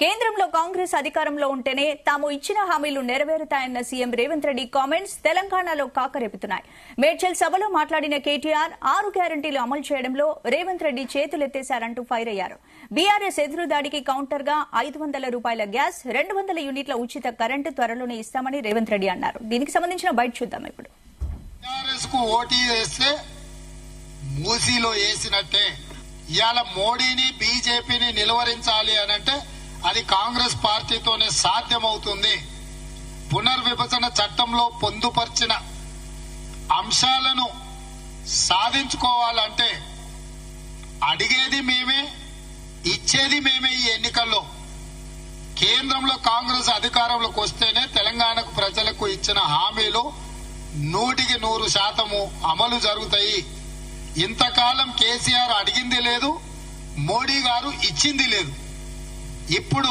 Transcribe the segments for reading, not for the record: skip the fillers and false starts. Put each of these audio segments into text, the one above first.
కేంద్రంలో కాంగ్రెస్ అధికారంలో ఉంటేనే తాము ఇచ్చిన హామీలు నెరవేరుతాయన్న సీఎం రేవంత్ రెడ్డి కామెంట్స్ తెలంగాణలో కాకరేపుతున్నాయి. మేడ్చల్ సభలో మాట్లాడిన కేటీఆర్ 6 గ్యారంటీలు అమలు చేయడంలో రేవంత్ రెడ్డి చేతులెత్తేశారంటూ ఫైర్ అయ్యారు. బీఆర్ఎస్ ఎదురుదాడికి కౌంటర్ గా 500 రూపాయల గ్యాస్, 200 యూనిట్ల ఉచిత కరెంటు త్వరలోనే ఇస్తామని రేవంత్ రెడ్డి అన్నారు. దీనికి సంబంధించిన బయట చూద్దాం ఇప్పుడు. మూసీలో వేసినట్టే ఇవాళ మోడీని బీజేపీని నిలువరించాలి అనంటే అది కాంగ్రెస్ పార్టీతోనే సాధ్యమవుతుంది. పునర్విభజన చట్టంలో పొందుపరిచిన అంశాలను సాధించుకోవాలంటే అడిగేది మేమే, ఇచ్చేది మేమే. ఈ ఎన్నికల్లో కేంద్రంలో కాంగ్రెస్ అధికారంలోకి వస్తేనే తెలంగాణకు ప్రజలకు ఇచ్చిన హామీలు 100% అమలు జరుగుతాయి. ఇంతకాలం కేసీఆర్ అడిగింది లేదు, మోడీ గారు ఇచ్చింది లేదు. ఇప్పుడు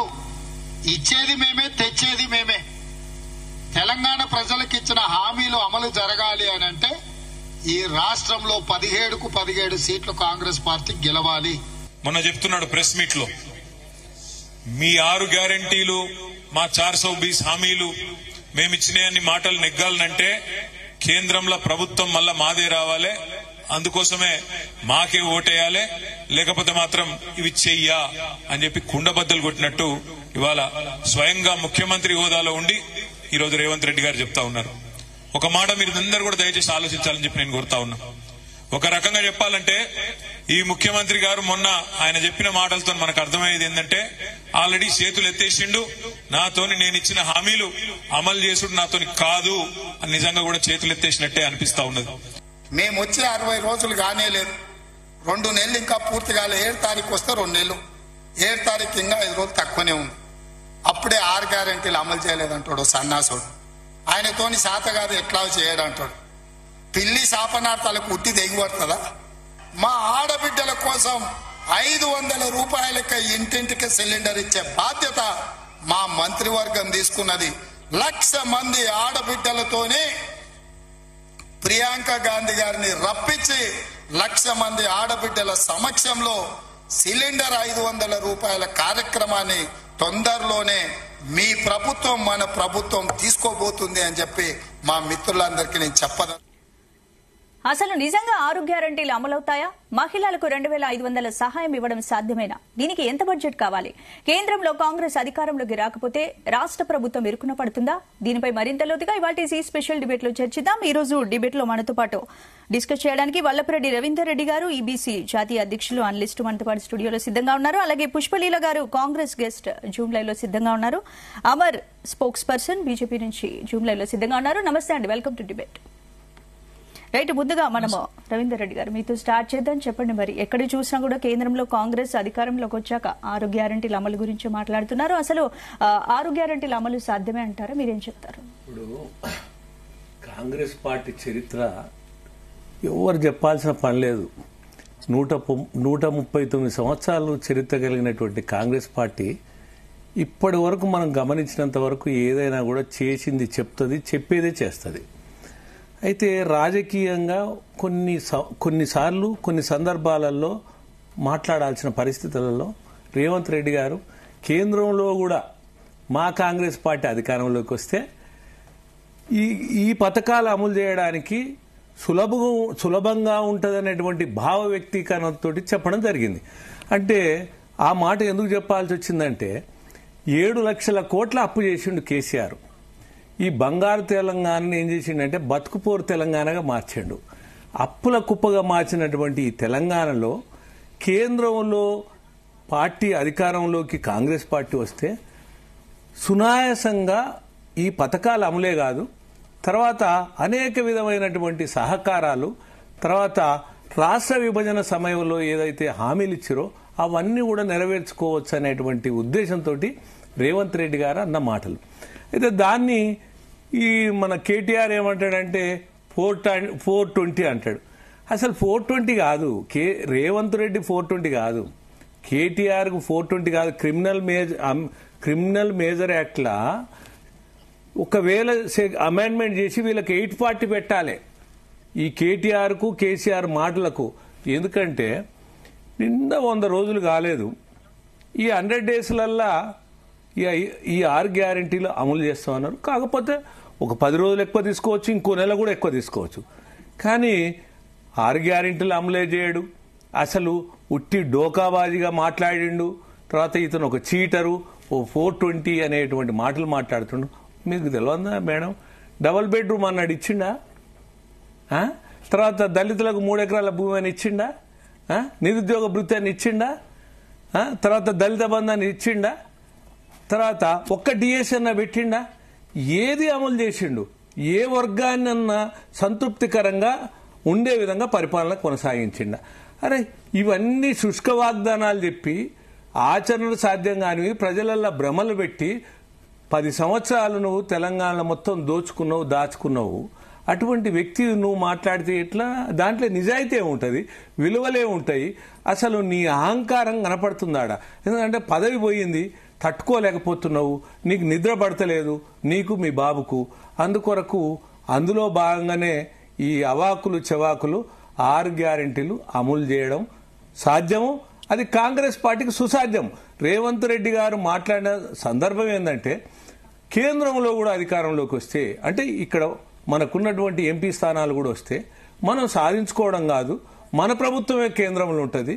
ఇచ్చేది మేమే, తెచ్చేది మేమే. తెలంగాణ ప్రజలకు ఇచ్చిన హామీలు అమలు జరగాలి అని అంటే ఈ రాష్ట్రంలో 17కు 17 సీట్లు కాంగ్రెస్ పార్టీ గెలవాలి. మొన్న చెప్తున్నాడు ప్రెస్ మీట్ లో, మీ 6 గ్యారంటీలు, మా 420 హామీలు మేమిచ్చినాయన్ని మాటలు నెగ్గాలనంటే కేంద్రంలో ప్రభుత్వం మళ్ళా మాదే రావాలి, అందుకోసమే మాకే ఓటేయాలి, లేకపోతే మాత్రం ఇవి చెయ్యా అని చెప్పి కుండబద్దలు కొట్టినట్టు ఇవాళ స్వయంగా ముఖ్యమంత్రి హోదాలో ఉండి ఈరోజు రేవంత్ రెడ్డి గారు చెప్తా ఉన్నారు. ఒక మాట మీరు అందరూ కూడా దయచేసి ఆలోచించాలని చెప్పి నేను కోరుతా ఉన్నా. ఒక రకంగా చెప్పాలంటే ఈ ముఖ్యమంత్రి గారు మొన్న ఆయన చెప్పిన మాటలతో మనకు అర్థమయ్యేది ఏంటంటే ఆల్రెడీ చేతులు ఎత్తేసిండు, నాతోని నేను ఇచ్చిన హామీలు అమలు చేసుడు నాతోని కాదు అని నిజంగా కూడా చేతులు ఎత్తేసినట్టే అనిపిస్తా ఉన్నది. మేము వచ్చి 60 రోజులు కానే లేదు, 2 నెలలు ఇంకా పూర్తి కాలే. 7 తారీఖు వస్తే 2 నెలలు, 7 తారీఖు ఇంకా 5 రోజులు తక్కువనే ఉంది. అప్పుడే 6 గ్యారంటీలు అమలు చేయలేదంటాడు సన్నాసుడు. ఆయనతోని శాత కాదు ఎట్లా చేయడంటాడు. పిల్లి శాపనార్థాలకు ఉట్టి దిగిపడుతుందా? మా ఆడబిడ్డల కోసం 500 రూపాయలకి ఇంటింటికి సిలిండర్ ఇచ్చే బాధ్యత మా మంత్రివర్గం తీసుకున్నది. 1,00,000 మంది ఆడబిడ్డలతోనే ప్రియాంక గాంధీ గారిని రప్పించి 1,00,000 మంది ఆడబిడ్డల సమక్షంలో సిలిండర్ 500 రూపాయల కార్యక్రమాన్ని తొందరలోనే మీ ప్రభుత్వం మన ప్రభుత్వం తీసుకోబోతుంది అని చెప్పి మా మిత్రులందరికీ నేను చెప్పదా. అసలు నిజంగా 6 గ్యారంటీలు అమలవుతాయా? మహిళలకు 2,500 సహాయం ఇవ్వడం సాధ్యమేనా? దీనికి ఎంత బడ్జెట్ కావాలి? కేంద్రంలో కాంగ్రెస్ అధికారంలోకి రాకపోతే రాష్ట్ర ప్రభుత్వం ఇరుకున పడుతుందా? దీనిపై మరింత లోతుగా ఇవాల్టి ఈ స్పెషల్ డిబేట్ లో చర్చిద్దాం. ఈ రోజు డిబేట్ లో మనతో పాటు డిస్కస్ చేయడానికి వల్లపురెడ్డి రవీందర్ రెడ్డి గారు, ఈబీసీ జాతీయ అధ్యక్షులు, అనలిస్ట్ మనతో పాటు స్టూడియోలో సిద్ధంగా ఉన్నారు. అలాగే పుష్పలీల గారు కాంగ్రెస్ గెస్ట్ జూమ్ లైవ్ లో సిద్ధంగా ఉన్నారు. అమర్ స్పోక్స్ పర్సన్ బీజేపీ నుంచి జూమ్ లైవ్ లో సిద్ధంగా ఉన్నారు. నమస్తే అండి, వెల్కమ్ టు డిబేట్. రైట్, ముందుగా మనము రవీందర్ రెడ్డి గారు మీతో స్టార్ట్ చేద్దాం. చెప్పండి, మరి ఎక్కడ చూసినా కూడా కేంద్రంలో కాంగ్రెస్ అధికారంలోకి వచ్చాక 6 గ్యారంటీల అమలు గురించి మాట్లాడుతున్నారు. అసలు 6 గ్యారంటీల అమలు సాధ్యమే అంటారా? మీరేం చెప్తారు? ఇప్పుడు కాంగ్రెస్ పార్టీ చరిత్ర ఎవరు చెప్పాల్సిన పని లేదు. 139 సంవత్సరాలు చరిత్ర కలిగినటువంటి కాంగ్రెస్ పార్టీ ఇప్పటి వరకు మనం గమనించినంత వరకు ఏదైనా కూడా చేసింది చెప్తుంది, చెప్పేదే చేస్తుంది. అయితే రాజకీయంగా కొన్నిసార్లు కొన్ని సందర్భాలలో మాట్లాడాల్సిన పరిస్థితులలో రేవంత్ రెడ్డి గారు కేంద్రంలో కూడా మా కాంగ్రెస్ పార్టీ అధికారంలోకి వస్తే ఈ పథకాలు అమలు చేయడానికి సులభంగా ఉంటుందనేటువంటి భావ వ్యక్తీకరణతో చెప్పడం జరిగింది. అంటే ఆ మాట ఎందుకు చెప్పాల్సి వచ్చిందంటే 7 లక్షల కోట్ల అప్పు చేసిండు కేసీఆర్. ఈ బంగారు తెలంగాణను ఏం చేసిండంటే బతుకుపోరు తెలంగాణగా మార్చాడు. అప్పుల కుప్పగా మార్చినటువంటి ఈ తెలంగాణలో కేంద్రంలో పార్టీ అధికారంలోకి కాంగ్రెస్ పార్టీ వస్తే సునాయాసంగా ఈ పథకాలు అమలే కాదు, తర్వాత అనేక విధమైనటువంటి సహకారాలు, తర్వాత రాష్ట్ర విభజన సమయంలో ఏదైతే హామీలు ఇచ్చారో అవన్నీ కూడా నెరవేర్చుకోవచ్చు అనేటువంటి ఉద్దేశంతో రేవంత్ రెడ్డి గారు అన్న మాటలు. అయితే దాన్ని ఈ మన కేటీఆర్ ఏమంటాడంటే 420 అంటాడు. అసలు 420 కాదు, రేవంత్ రెడ్డి 420 కాదు, కేటీఆర్కు 420 కాదు. క్రిమినల్ మేజర్ యాక్ట్లా ఒకవేళ అమెండ్మెంట్ చేసి వీళ్ళకి 840 పెట్టాలి ఈ కేటీఆర్కు కేసీఆర్ మాటలకు. ఎందుకంటే నిండా 100 రోజులు కాలేదు. ఈ 100 డేస్లల్లా ఈ 6 గ్యారెంటీలు అమలు చేస్తామన్నారు. కాకపోతే ఒక 10 రోజులు ఎక్కువ తీసుకోవచ్చు, ఇంకో నెల కూడా ఎక్కువ తీసుకోవచ్చు. కానీ 6 గ్యారెంటీలు అమలే చేయడు. అసలు ఉట్టి డోకాబాజీగా మాట్లాడిండు. తర్వాత ఇతను ఒక చీటరు, ఓ 420 అనేటువంటి మాటలు మాట్లాడుతుండు. మీకు తెలియదా మేడం? డబుల్ బెడ్రూమ్ అన్నాడు, ఇచ్చిండా? తర్వాత దళితులకు 3 ఎకరాల భూమి అని ఇచ్చిండా? నిరుద్యోగ భృత్యాన్ని ఇచ్చిండా? తర్వాత దళిత బంధాన్ని ఇచ్చిండా? తర్వాత ఒక్క డిఎస్ అన్న పెట్టిండా? ఏది అమలు చేసిండు? ఏ వర్గాన్నన్నా సంతృప్తికరంగా ఉండే విధంగా పరిపాలన కొనసాగించిండా? అరే ఇవన్నీ శుష్క వాగ్దానాలు చెప్పి ఆచరణలు సాధ్యం కానివి ప్రజలల్లో భ్రమలు పెట్టి 10 సంవత్సరాలు నువ్వు తెలంగాణ మొత్తం దోచుకున్నావు, దాచుకున్నావు. అటువంటి వ్యక్తి నువ్వు మాట్లాడితే ఎట్లా? దాంట్లో నిజాయితీ ఉంటుంది, విలువలే ఉంటాయి. అసలు నీ అహంకారం కనపడుతుందాడ. ఎందుకంటే పదవి పోయింది, తట్టుకోలేకపోతున్నావు, నీకు నిద్ర పడతలేదు, నీకు మీ బాబుకు. అందుకొరకు అందులో భాగంగానే ఈ అవాకులు చెవాకులు 6 గ్యారెంటీలు అమలు చేయడం సాధ్యము. అది కాంగ్రెస్ పార్టీకి సుసాధ్యం. రేవంత్ రెడ్డి గారు మాట్లాడిన సందర్భం ఏంటంటే, కేంద్రంలో కూడా అధికారంలోకి వస్తే, అంటే ఇక్కడ మనకున్నటువంటి ఎంపీ స్థానాలు కూడా వస్తే మనం సాధించుకోవడం కాదు, మన ప్రభుత్వమే కేంద్రంలో ఉంటుంది,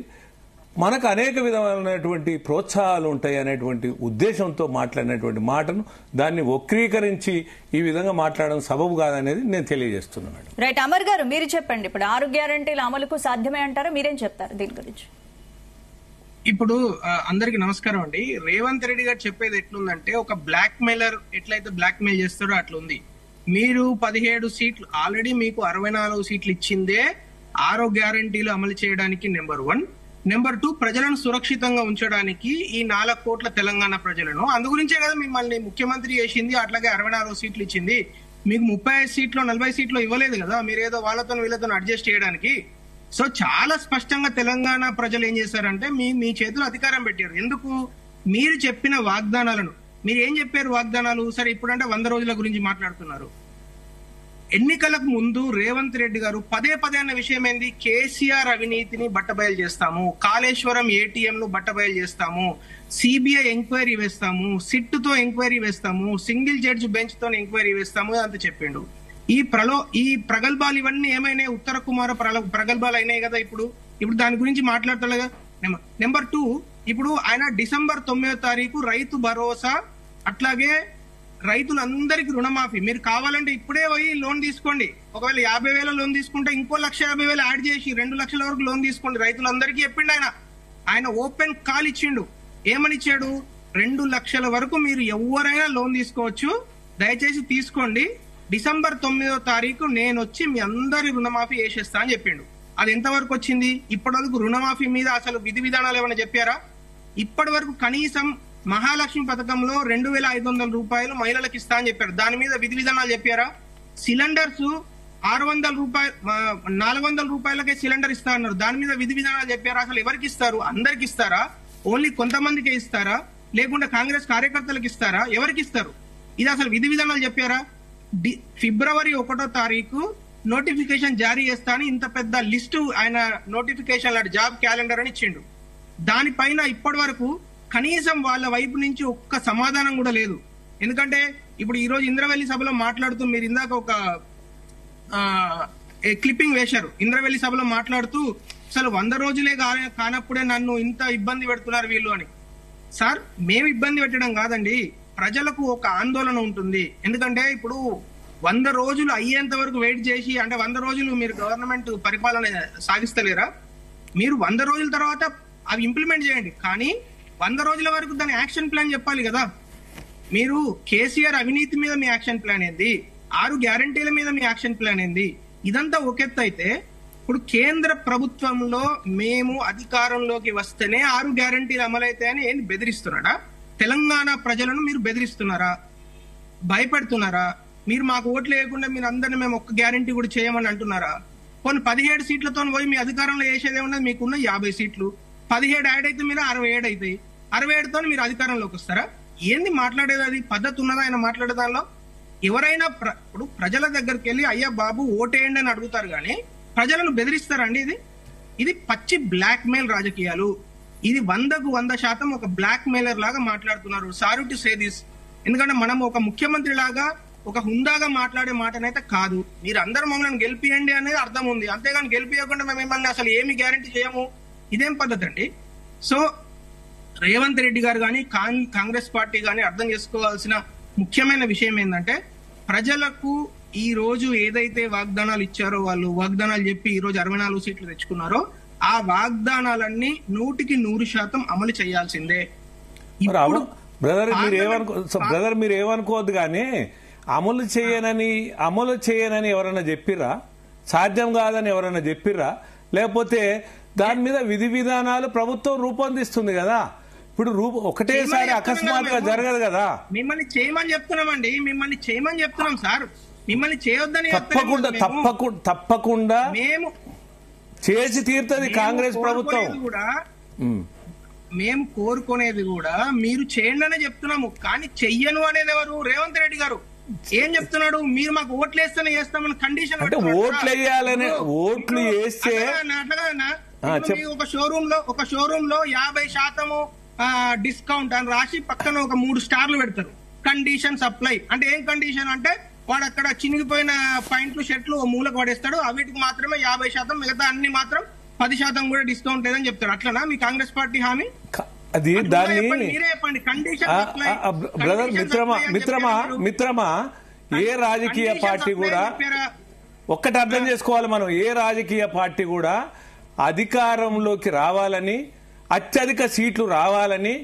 మనకు అనేక విధమైనటువంటి ప్రోత్సాహాలు ఉంటాయి అనేటువంటి ఉద్దేశంతో మాట్లాడినటువంటి మాటను దాన్ని వక్రీకరించి ఈ విధంగా మాట్లాడడం సబబు కాదనేది నేను తెలియజేస్తున్నాను. రైట్, అమర్ గారు మీరు చెప్పండి. ఇప్పుడు 6 గ్యారెంటీల అమలుకు సాధ్యమే అంటారా? మీరేం చెప్తారు దీని గురించి? ఇప్పుడు అందరికి నమస్కారం అండి. రేవంత్ రెడ్డి గారు చెప్పేది ఎట్లుందంటే, ఒక బ్లాక్ మెయిలర్ ఎట్లయితే బ్లాక్ మెయిల్ చేస్తాడో అట్లుంది. మీరు 17 సీట్లు ఆల్రెడీ మీకు 64 సీట్లు ఇచ్చిందే 6 గ్యారెంటీలు అమలు చేయడానికి నెంబర్ 1. నెంబర్ 2, ప్రజలను సురక్షితంగా ఉంచడానికి ఈ 4 కోట్ల తెలంగాణ ప్రజలను. అందుగురించే కదా మిమ్మల్ని ముఖ్యమంత్రి చేసింది, అట్లాగే 64 సీట్లు ఇచ్చింది. మీకు 35 సీట్లు 40 సీట్లు ఇవ్వలేదు కదా, మీరు ఏదో వాళ్ళతో వీళ్ళతో అడ్జస్ట్ చేయడానికి. సో చాలా స్పష్టంగా తెలంగాణ ప్రజలు ఏం చేశారంటే మీ చేతిలో అధికారం పెట్టారు. ఎందుకు? మీరు చెప్పిన వాగ్దానాలను. మీరు ఏం చెప్పారు వాగ్దానాలు? సరే ఇప్పుడంటే 100 రోజుల గురించి మాట్లాడుతున్నారు. ఎన్నికలకు ముందు రేవంత్ రెడ్డి గారు పదే అన్న విషయం ఏంది? కేసీఆర్ అవినీతిని బట్టబయలు చేస్తాము, కాళేశ్వరం ఏటీఎంలు బట్టబయలు చేస్తాము, సిబిఐ ఎంక్వైరీ వేస్తాము, సిట్ తో ఎంక్వైరీ వేస్తాము, సింగిల్ జడ్జ్ బెంచ్ తో ఎంక్వైరీ వేస్తాము అంత చెప్పిండు. ఈ ప్రగల్భాలు ఇవన్నీ ఏమైనాయి? ఉత్తర కుమార ప్రగల్భాలు అయినాయి కదా. ఇప్పుడు దాని గురించి మాట్లాడతలేదా? నెంబర్ 2, ఇప్పుడు ఆయన డిసెంబర్ 9వ తారీఖు రైతు భరోసా, అట్లాగే రైతులందరికీ రుణమాఫీ. మీరు కావాలంటే ఇప్పుడే పోయి లోన్ తీసుకోండి. ఒకవేళ 50,000 లోన్ తీసుకుంటే ఇంకో 1,50,000 యాడ్ చేసి 2 లక్షల వరకు లోన్ తీసుకోండి. రైతులందరికీ చెప్పిండు ఆయన ఓపెన్ కాల్ ఇచ్చిండు. ఏమని ఇచ్చాడు? 2 లక్షల వరకు మీరు ఎవరైనా లోన్ తీసుకోవచ్చు, దయచేసి తీసుకోండి. డిసెంబర్ 9వ తారీఖు నేను వచ్చి మీ అందరి రుణమాఫీ చేసేస్తా అని చెప్పిండు. అది ఎంతవరకు వచ్చింది? ఇప్పటి వరకు రుణమాఫీ మీద అసలు విధి విధానాలు ఏమైనా చెప్పారా? ఇప్పటి వరకు కనీసం మహాలక్ష్మి పథకంలో 2,500 రూపాయలు మహిళలకు ఇస్తా అని చెప్పారు. దాని మీద విధి విధానాలు చెప్పారా? సిలిండర్స్ 600 రూపాయలు 400 రూపాయలకే సిలిండర్ ఇస్తా అన్నారు. దాని మీద విధి విధానాలు చెప్పారా? అసలు ఎవరికి ఇస్తారు? అందరికి ఇస్తారా? ఓన్లీ కొంతమందికే ఇస్తారా? లేకుంటే కాంగ్రెస్ కార్యకర్తలకు ఇస్తారా? ఎవరికి ఇస్తారు? ఇది అసలు విధి విధానాలు చెప్పారా? ఫిబ్రవరి 1వ తారీఖు నోటిఫికేషన్ జారీ చేస్తా అని ఇంత పెద్ద లిస్టు ఆయన నోటిఫికేషన్ జాబ్ క్యాలెండర్ అని ఇచ్చిండు. దానిపైన ఇప్పటి వరకు కనీసం వాళ్ళ వైపు నుంచి ఒక్క సమాధానం కూడా లేదు. ఎందుకంటే ఇప్పుడు ఈ రోజు ఇంద్రవెల్లి సభలో మాట్లాడుతూ మీరు ఇందాక ఒక క్లిప్పింగ్ వేశారు. ఇంద్రవెల్లి సభలో మాట్లాడుతూ అసలు 100 రోజులే కానప్పుడే నన్ను ఇంత ఇబ్బంది పెడుతున్నారు వీళ్ళు అని. సార్, మేము ఇబ్బంది పెట్టడం కాదండి, ప్రజలకు ఒక ఆందోళన ఉంటుంది. ఎందుకంటే ఇప్పుడు 100 రోజులు అయ్యేంత వరకు వెయిట్ చేసి, అంటే 100 రోజులు మీరు గవర్నమెంట్ పరిపాలన సాగిస్తలేరా? మీరు 100 రోజుల తర్వాత అవి ఇంప్లిమెంట్ చేయండి, కానీ 100 రోజుల వరకు దాని యాక్షన్ ప్లాన్ చెప్పాలి కదా. మీరు కేసీఆర్ అవినీతి మీద మీ యాక్షన్ ప్లాన్ ఏంది? 6 గ్యారంటీల మీద మీ యాక్షన్ ప్లాన్ ఏంది? ఇదంతా ఒకెత్తు అయితే, ఇప్పుడు కేంద్ర ప్రభుత్వంలో మేము అధికారంలోకి వస్తేనే 6 గ్యారంటీలు అమలైతాయని ఏంటి బెదిరిస్తున్నాడా? తెలంగాణ ప్రజలను మీరు బెదిరిస్తున్నారా? భయపెడుతున్నారా? మీరు మాకు ఓట్లు వేయకుండా మీరు అందరినీ మేము ఒక్క గ్యారంటీ కూడా చేయమని అంటున్నారా? కొన్ని 17 సీట్లతో పోయి మీ అధికారంలో వేసేది ఏమన్నా? మీకున్న 50 సీట్లు 17 యాడ్ అయితే మీరు 67 అవుతాయి. 67తో మీరు అధికారంలోకి వస్తారా? ఏంది మాట్లాడేది? అది పద్ధతి ఉన్నదా ఆయన మాట్లాడే దానిలో? ఎవరైనా ఇప్పుడు ప్రజల దగ్గరికి వెళ్ళి అయ్యా బాబు ఓటేయండి అని అడుగుతారు, కానీ ప్రజలను బెదిరిస్తారండి? ఇది పచ్చి బ్లాక్ మెయిల్ రాజకీయాలు. ఇది 100% ఒక బ్లాక్ మెయిలర్ లాగా మాట్లాడుతున్నారు. Sorry to say this. ఎందుకంటే మనం ఒక ముఖ్యమంత్రి లాగా ఒక హుందాగా మాట్లాడే మాటనైతే కాదు. మీరు అందరూ మమ్మల్ని గెలిపియండి అనేది అర్థం ఉంది, అంతేగాని గెలిపియకుండా మేము మిమ్మల్ని అసలు ఏమి గ్యారంటీ చేయము, ఇదేం పద్ధతి అండి? సో రేవంత్ రెడ్డి గారు కానీ కాంగ్రెస్ పార్టీ కానీ అర్థం చేసుకోవాల్సిన ముఖ్యమైన విషయం ఏంటంటే, ప్రజలకు ఈ రోజు ఏదైతే వాగ్దానాలు ఇచ్చారో, వాళ్ళు వాగ్దానాలు చెప్పి ఈ రోజు 64 సీట్లు తెచ్చుకున్నారో, ఆ వాగ్దానాలన్నీ 100% అమలు చేయాల్సిందే. బ్రదర్ మీరు ఏమనుకోవద్దు కానీ అమలు చేయనని ఎవరైనా చెప్పిర్రా? సాధ్యం కాదని ఎవరైనా చెప్పిర్రా? లేకపోతే దాని మీద విధి విధానాలు ప్రభుత్వం రూపొందిస్తుంది కదా. ఇప్పుడు ఒకటేసారి అకస్మాత్తుగా జరగదు కదా. మిమ్మల్ని చేయమని చెప్తున్నామండి, మిమ్మల్ని చేయమని చెప్తున్నాం సార్, మిమ్మల్ని చేయొద్దని తప్పకుండా మేము చేసి తీరుతుంది కాంగ్రెస్ ప్రభుత్వం. కూడా మేము కోరుకునేది కూడా మీరు చేయండి అనే చెప్తున్నాము, కానీ చెయ్యను అనేది ఎవరు? రేవంత్ రెడ్డి గారు. ఏం చెప్తున్నాడు? మీరు మాకు ఓట్లు వేస్తేనే చేస్తామని కండిషన్. అంటే ఓట్లు వేయాలని, ఓట్లు వేస్తే ఒక షోరూమ్ లో 50% డిస్కౌంట్ అని రాసి పక్కన ఒక 3 స్టార్లు పెడతారు. కండిషన్ సప్లై అంటే ఏం కండిషన్ అంటే, వాడు అక్కడ చినిగిపోయిన పాయింట్లు షర్ట్లు మూలకు పడేస్తాడు, వీటికి మాత్రమే 50%, మిగతా అన్ని మాత్రం 10% కూడా డిస్కౌంట్ లేదని చెప్తారు. అట్లనా మీ కాంగ్రెస్ పార్టీ హామీ? అది దాన్ని మీరే చెప్పండి. కండిషన్ బ్రదర్ మిత్రమా ఏ రాజకీయ పార్టీ కూడా ఒక్కటి అర్థం చేసుకోవాలి మనం, ఏ రాజకీయ పార్టీ కూడా అధికారంలోకి రావాలని, అత్యధిక సీట్లు రావాలని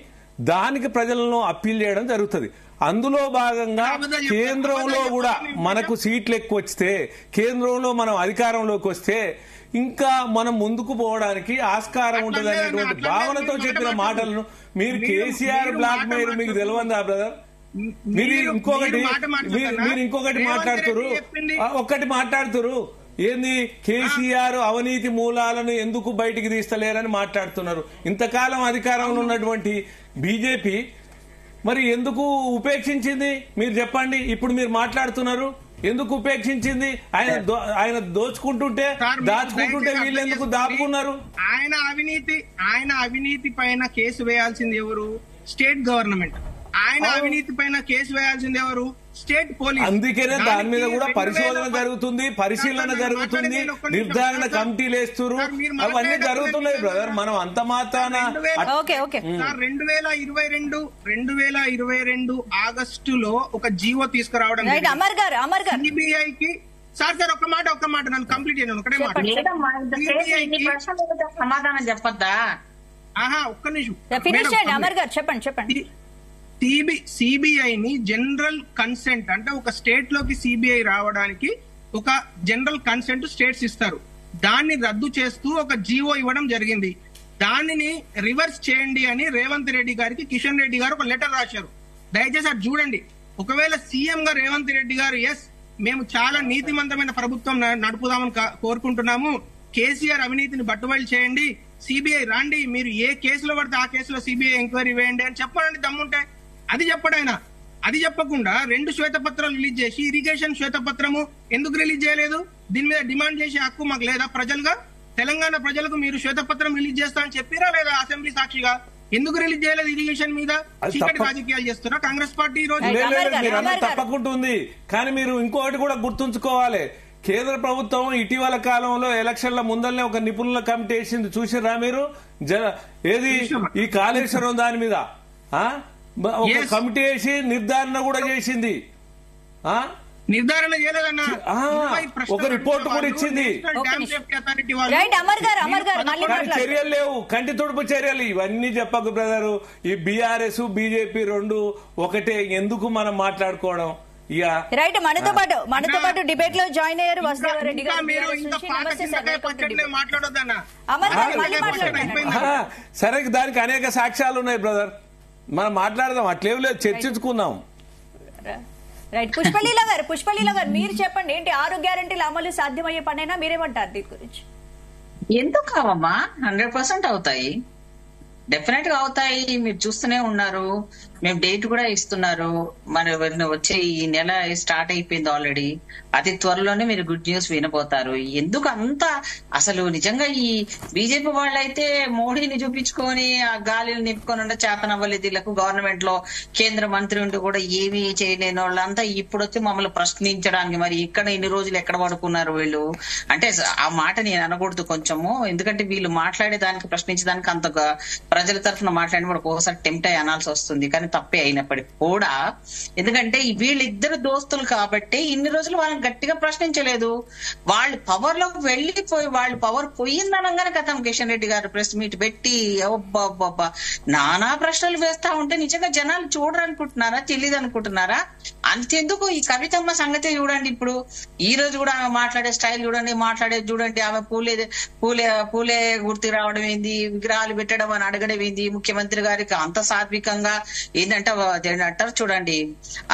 దానికి ప్రజలను అప్పీల్ చేయడం జరుగుతుంది. అందులో భాగంగా కేంద్రంలో కూడా మనకు సీట్లు ఎక్కువ వస్తే, కేంద్రంలో మనం అధికారంలోకి వస్తే ఇంకా మనం ముందుకు పోవడానికి ఆస్కారం ఉంటుంది అనేటువంటి భావనతో చెప్పిన మాటలను మీరు కేసీఆర్ బ్లాక్ మెయిల్ మీకు తెలియదా బ్రదర్? మీరు ఇంకొకటి మాట్లాడుతున్నారు ఏంది, కేసీఆర్ అవినీతి మూలాలను ఎందుకు బయటికి తీస్తలేరని మాట్లాడుతున్నారు. ఇంతకాలం అధికారంలో ఉన్నటువంటి బీజేపీ మరి ఎందుకు ఉపేక్షించింది మీరు చెప్పండి. ఇప్పుడు మీరు మాట్లాడుతున్నారు, ఎందుకు ఉపేక్షించింది? ఆయన దాచుకుంటుంటే వీళ్ళు ఎందుకు దాపుకున్నారు? ఆయన అవినీతి పైన కేసు వేయాల్సింది ఎవరు? State government. ఆయన అవినీతి పైన కేసు వేయాల్సింది ఎవరు? State police. అందుకనే దాని మీద కూడా పరిశోధన జరుగుతుంది, పరిశీలన జరుగుతుంది, నిర్ధారణ కమిటీలు వేస్తున్నారు, అవన్నీ జరుగుతున్నాయి బ్రదర్. మనం అంత మాత్రాన 2022 ఆగస్టులో ఒక జీవో తీసుకురావడం సిబిఐకి. సార్ ఒక్క మాట నన్ను కంప్లీట్ చేయను, ఒకటే మాట. సమాధానం చెప్పొద్దా? ఒక్క నిమిషం. చెప్పండి. సిబిఐని జనరల్ కన్సెంట్ అంటే ఒక స్టేట్ లోకి సిబిఐ రావడానికి ఒక జనరల్ కన్సెంట్ స్టేట్స్ ఇస్తారు. దాన్ని రద్దు చేస్తూ ఒక జీవో ఇవ్వడం జరిగింది. దానిని రివర్స్ చేయండి అని రేవంత్ రెడ్డి గారికి కిషన్ రెడ్డి గారు ఒక లెటర్ రాశారు. దయచేసి అది చూడండి. ఒకవేళ సీఎం గా రేవంత్ రెడ్డి గారు మేము చాలా నీతిమంతమైన ప్రభుత్వం నడుపుదామని కోరుకుంటున్నాము, కేసీఆర్ అవినీతిని బట్టుబయలు చేయండి, సిబిఐ రాండి, మీరు ఏ కేసులో పడితే ఆ కేసులో సిబిఐ ఎంక్వైరీ వేయండి అని చెప్పండి దమ్ముంటే. అది చెప్పడాయన. అది చెప్పకుండా 2 శ్వేతపత్రాలు రిలీజ్ చేసి, ఇరిగేషన్ శ్వేతపత్రము ఎందుకు రిలీజ్ చేయలేదు? దీని మీద డిమాండ్ చేసే హక్కు మాకు లేదా? ప్రజలుగా తెలంగాణ ప్రజలకు మీరు శ్వేతపత్రం రిలీజ్ చేస్తా అని చెప్పిరా లేదా? అసెంబ్లీ సాక్షిగా ఎందుకు రిలీజ్ చేయలేదు? ఇరిగేషన్ మీద చీకటి రాజకీయాలు చేస్తున్నా కాంగ్రెస్ పార్టీ ఈ రోజు. తప్పకుంటుంది. కానీ మీరు ఇంకొకటి కూడా గుర్తుంచుకోవాలి, కేంద్ర ప్రభుత్వం ఇటీవల కాలంలో ఎలక్షన్ల ముందరనే ఒక నిపుణుల కమిటీ వేసింది, చూసిరా మీరు? ఏది ఈ కాళేశ్వరం దాని మీద ఒక కమిటీ వేసి నిర్ధారణ కూడా చేసింది. నిర్ధారణ చేయలేదన్నా, ఒక రిపోర్ట్ కూడా ఇచ్చింది. చర్యలు లేవు, కంటి తుడుపు చర్యలు. ఇవన్నీ చెప్పకు బ్రదరు. ఈ బీఆర్ఎస్ బీజేపీ 2 ఒకటే. ఎందుకు మనం మాట్లాడుకోవడం? రైట్. మనతో పాటు డిబేట్ లో జాయిన్ అయ్యారు వసుదేవరెడ్డి గారు. సరే, దానికి అనేక సాక్ష్యాలు ఉన్నాయి బ్రదర్, మనం మాట్లాడదాం, అట్లేం లేదు, చర్చించుకుందాం. రైట్. పుష్పలీల గారు మీరు చెప్పండి, ఏంటి 6 గ్యారెంటీల అమలు సాధ్యమయ్యే పనైనా? మీరేమంటారు దీని గురించి? ఎందుకు కావమ్మా? 100% అవుతాయి, డెఫినెట్ గా అవుతాయి. మీరు చూస్తూనే ఉన్నారు. మేము డేట్ కూడా ఇస్తున్నారు. మరి వచ్చే ఈ నెల స్టార్ట్ అయిపోయింది ఆల్రెడీ. అతి త్వరలోనే మీరు గుడ్ న్యూస్ వినబోతారు. ఎందుకు అంత అసలు నిజంగా ఈ బీజేపీ వాళ్ళైతే మోడీని చూపించుకొని ఆ గాలిని నింపుకొని ఉండే చేతనవ్వలేదు. వీళ్ళకు గవర్నమెంట్ లో కేంద్ర మంత్రి ఉండి కూడా ఏమీ చేయలేని వాళ్ళంతా ఇప్పుడు వచ్చి మమ్మల్ని ప్రశ్నించడానికి మరి ఇక్కడ ఇన్ని రోజులు ఎక్కడ పడుకున్నారు వీళ్ళు అంటే ఆ మాట నేను అనకూడదు కొంచెము. ఎందుకంటే వీళ్ళు మాట్లాడేదానికి ప్రశ్నించడానికి అంత ప్రజల తరఫున మాట్లాడినప్పుడు ఒకసారి టెంప్ట్ అయ్యి అనాల్సి వస్తుంది. కానీ తప్పే అయినప్పటికీ కూడా ఎందుకంటే వీళ్ళిద్దరు దోస్తులు కాబట్టి ఇన్ని రోజులు వాళ్ళని గట్టిగా ప్రశ్నించలేదు. వాళ్ళు పవర్ లోకి వెళ్లిపోయి వాళ్ళు పవర్ పోయిందనగానే కథం కిషన్ రెడ్డి గారు ప్రెస్ మీట్ పెట్టి అబ్బబ్బబ్బా నానా ప్రశ్నలు వేస్తా ఉంటే నిజంగా జనాలు చూడరనుకుంటున్నారా, తెలియదు అనుకుంటున్నారా? అంతెందుకు ఈ కవితమ్మ సంగతి చూడండి. ఇప్పుడు ఈ రోజు కూడా ఆమె మాట్లాడే స్టైల్ చూడండి, మాట్లాడేది చూడండి. ఆమె పూలే గుర్తు రావడం ఏంది, విగ్రహాలు పెట్టడం అని అడగడం ఏంది, ముఖ్యమంత్రి గారికి అంత సాత్వికంగా ఏంటంటే అంటారు చూడండి,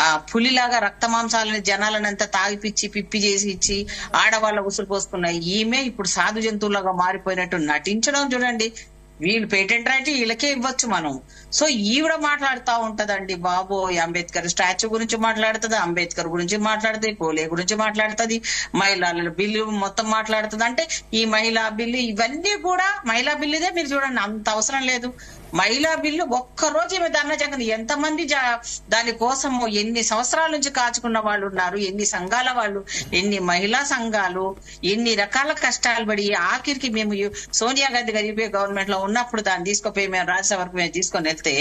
ఆ పులిలాగా రక్త మాంసాలని జనాలను అంతా తాగిపిచ్చి పిప్పి చేసి ఇచ్చి ఆడవాళ్ళ ఉసురు పోసుకున్నాయి. ఈమె ఇప్పుడు సాధు జంతువులాగా మారిపోయినట్టు నటించడం చూడండి. వీళ్ళు పేటెంట్ రైట్ వీళ్ళకే ఇవ్వచ్చు మనం. సో ఈవిడ మాట్లాడుతూ ఉంటదండి బాబోయ్. అంబేద్కర్ స్టాచ్యూ గురించి మాట్లాడుతుంది, అంబేద్కర్ గురించి మాట్లాడుతుంది, పూలే గురించి మాట్లాడుతుంది, మహిళల బిల్లు మొత్తం మాట్లాడుతుంది. అంటే ఈ మహిళా బిల్లు ఇవన్నీ కూడా మహిళా బిల్లుదే మీరు చూడండి, అంత అవసరం లేదు. మహిళా బిల్లు ఒక్కరోజు ఈమె ధర్నా ఎంతమంది దానికోసం ఎన్ని సంవత్సరాల నుంచి కాచుకున్న వాళ్ళు ఉన్నారు, ఎన్ని సంఘాల వాళ్ళు, ఎన్ని మహిళా సంఘాలు ఎన్ని రకాల కష్టాలు పడి ఆఖరికి మేము సోనియా గాంధీ గారి యూపీఏ గవర్నమెంట్ లో ఉన్నప్పుడు దాన్ని తీసుకుపోయి మేము రాజ్యసభకు మేము తీసుకొని వెళ్తే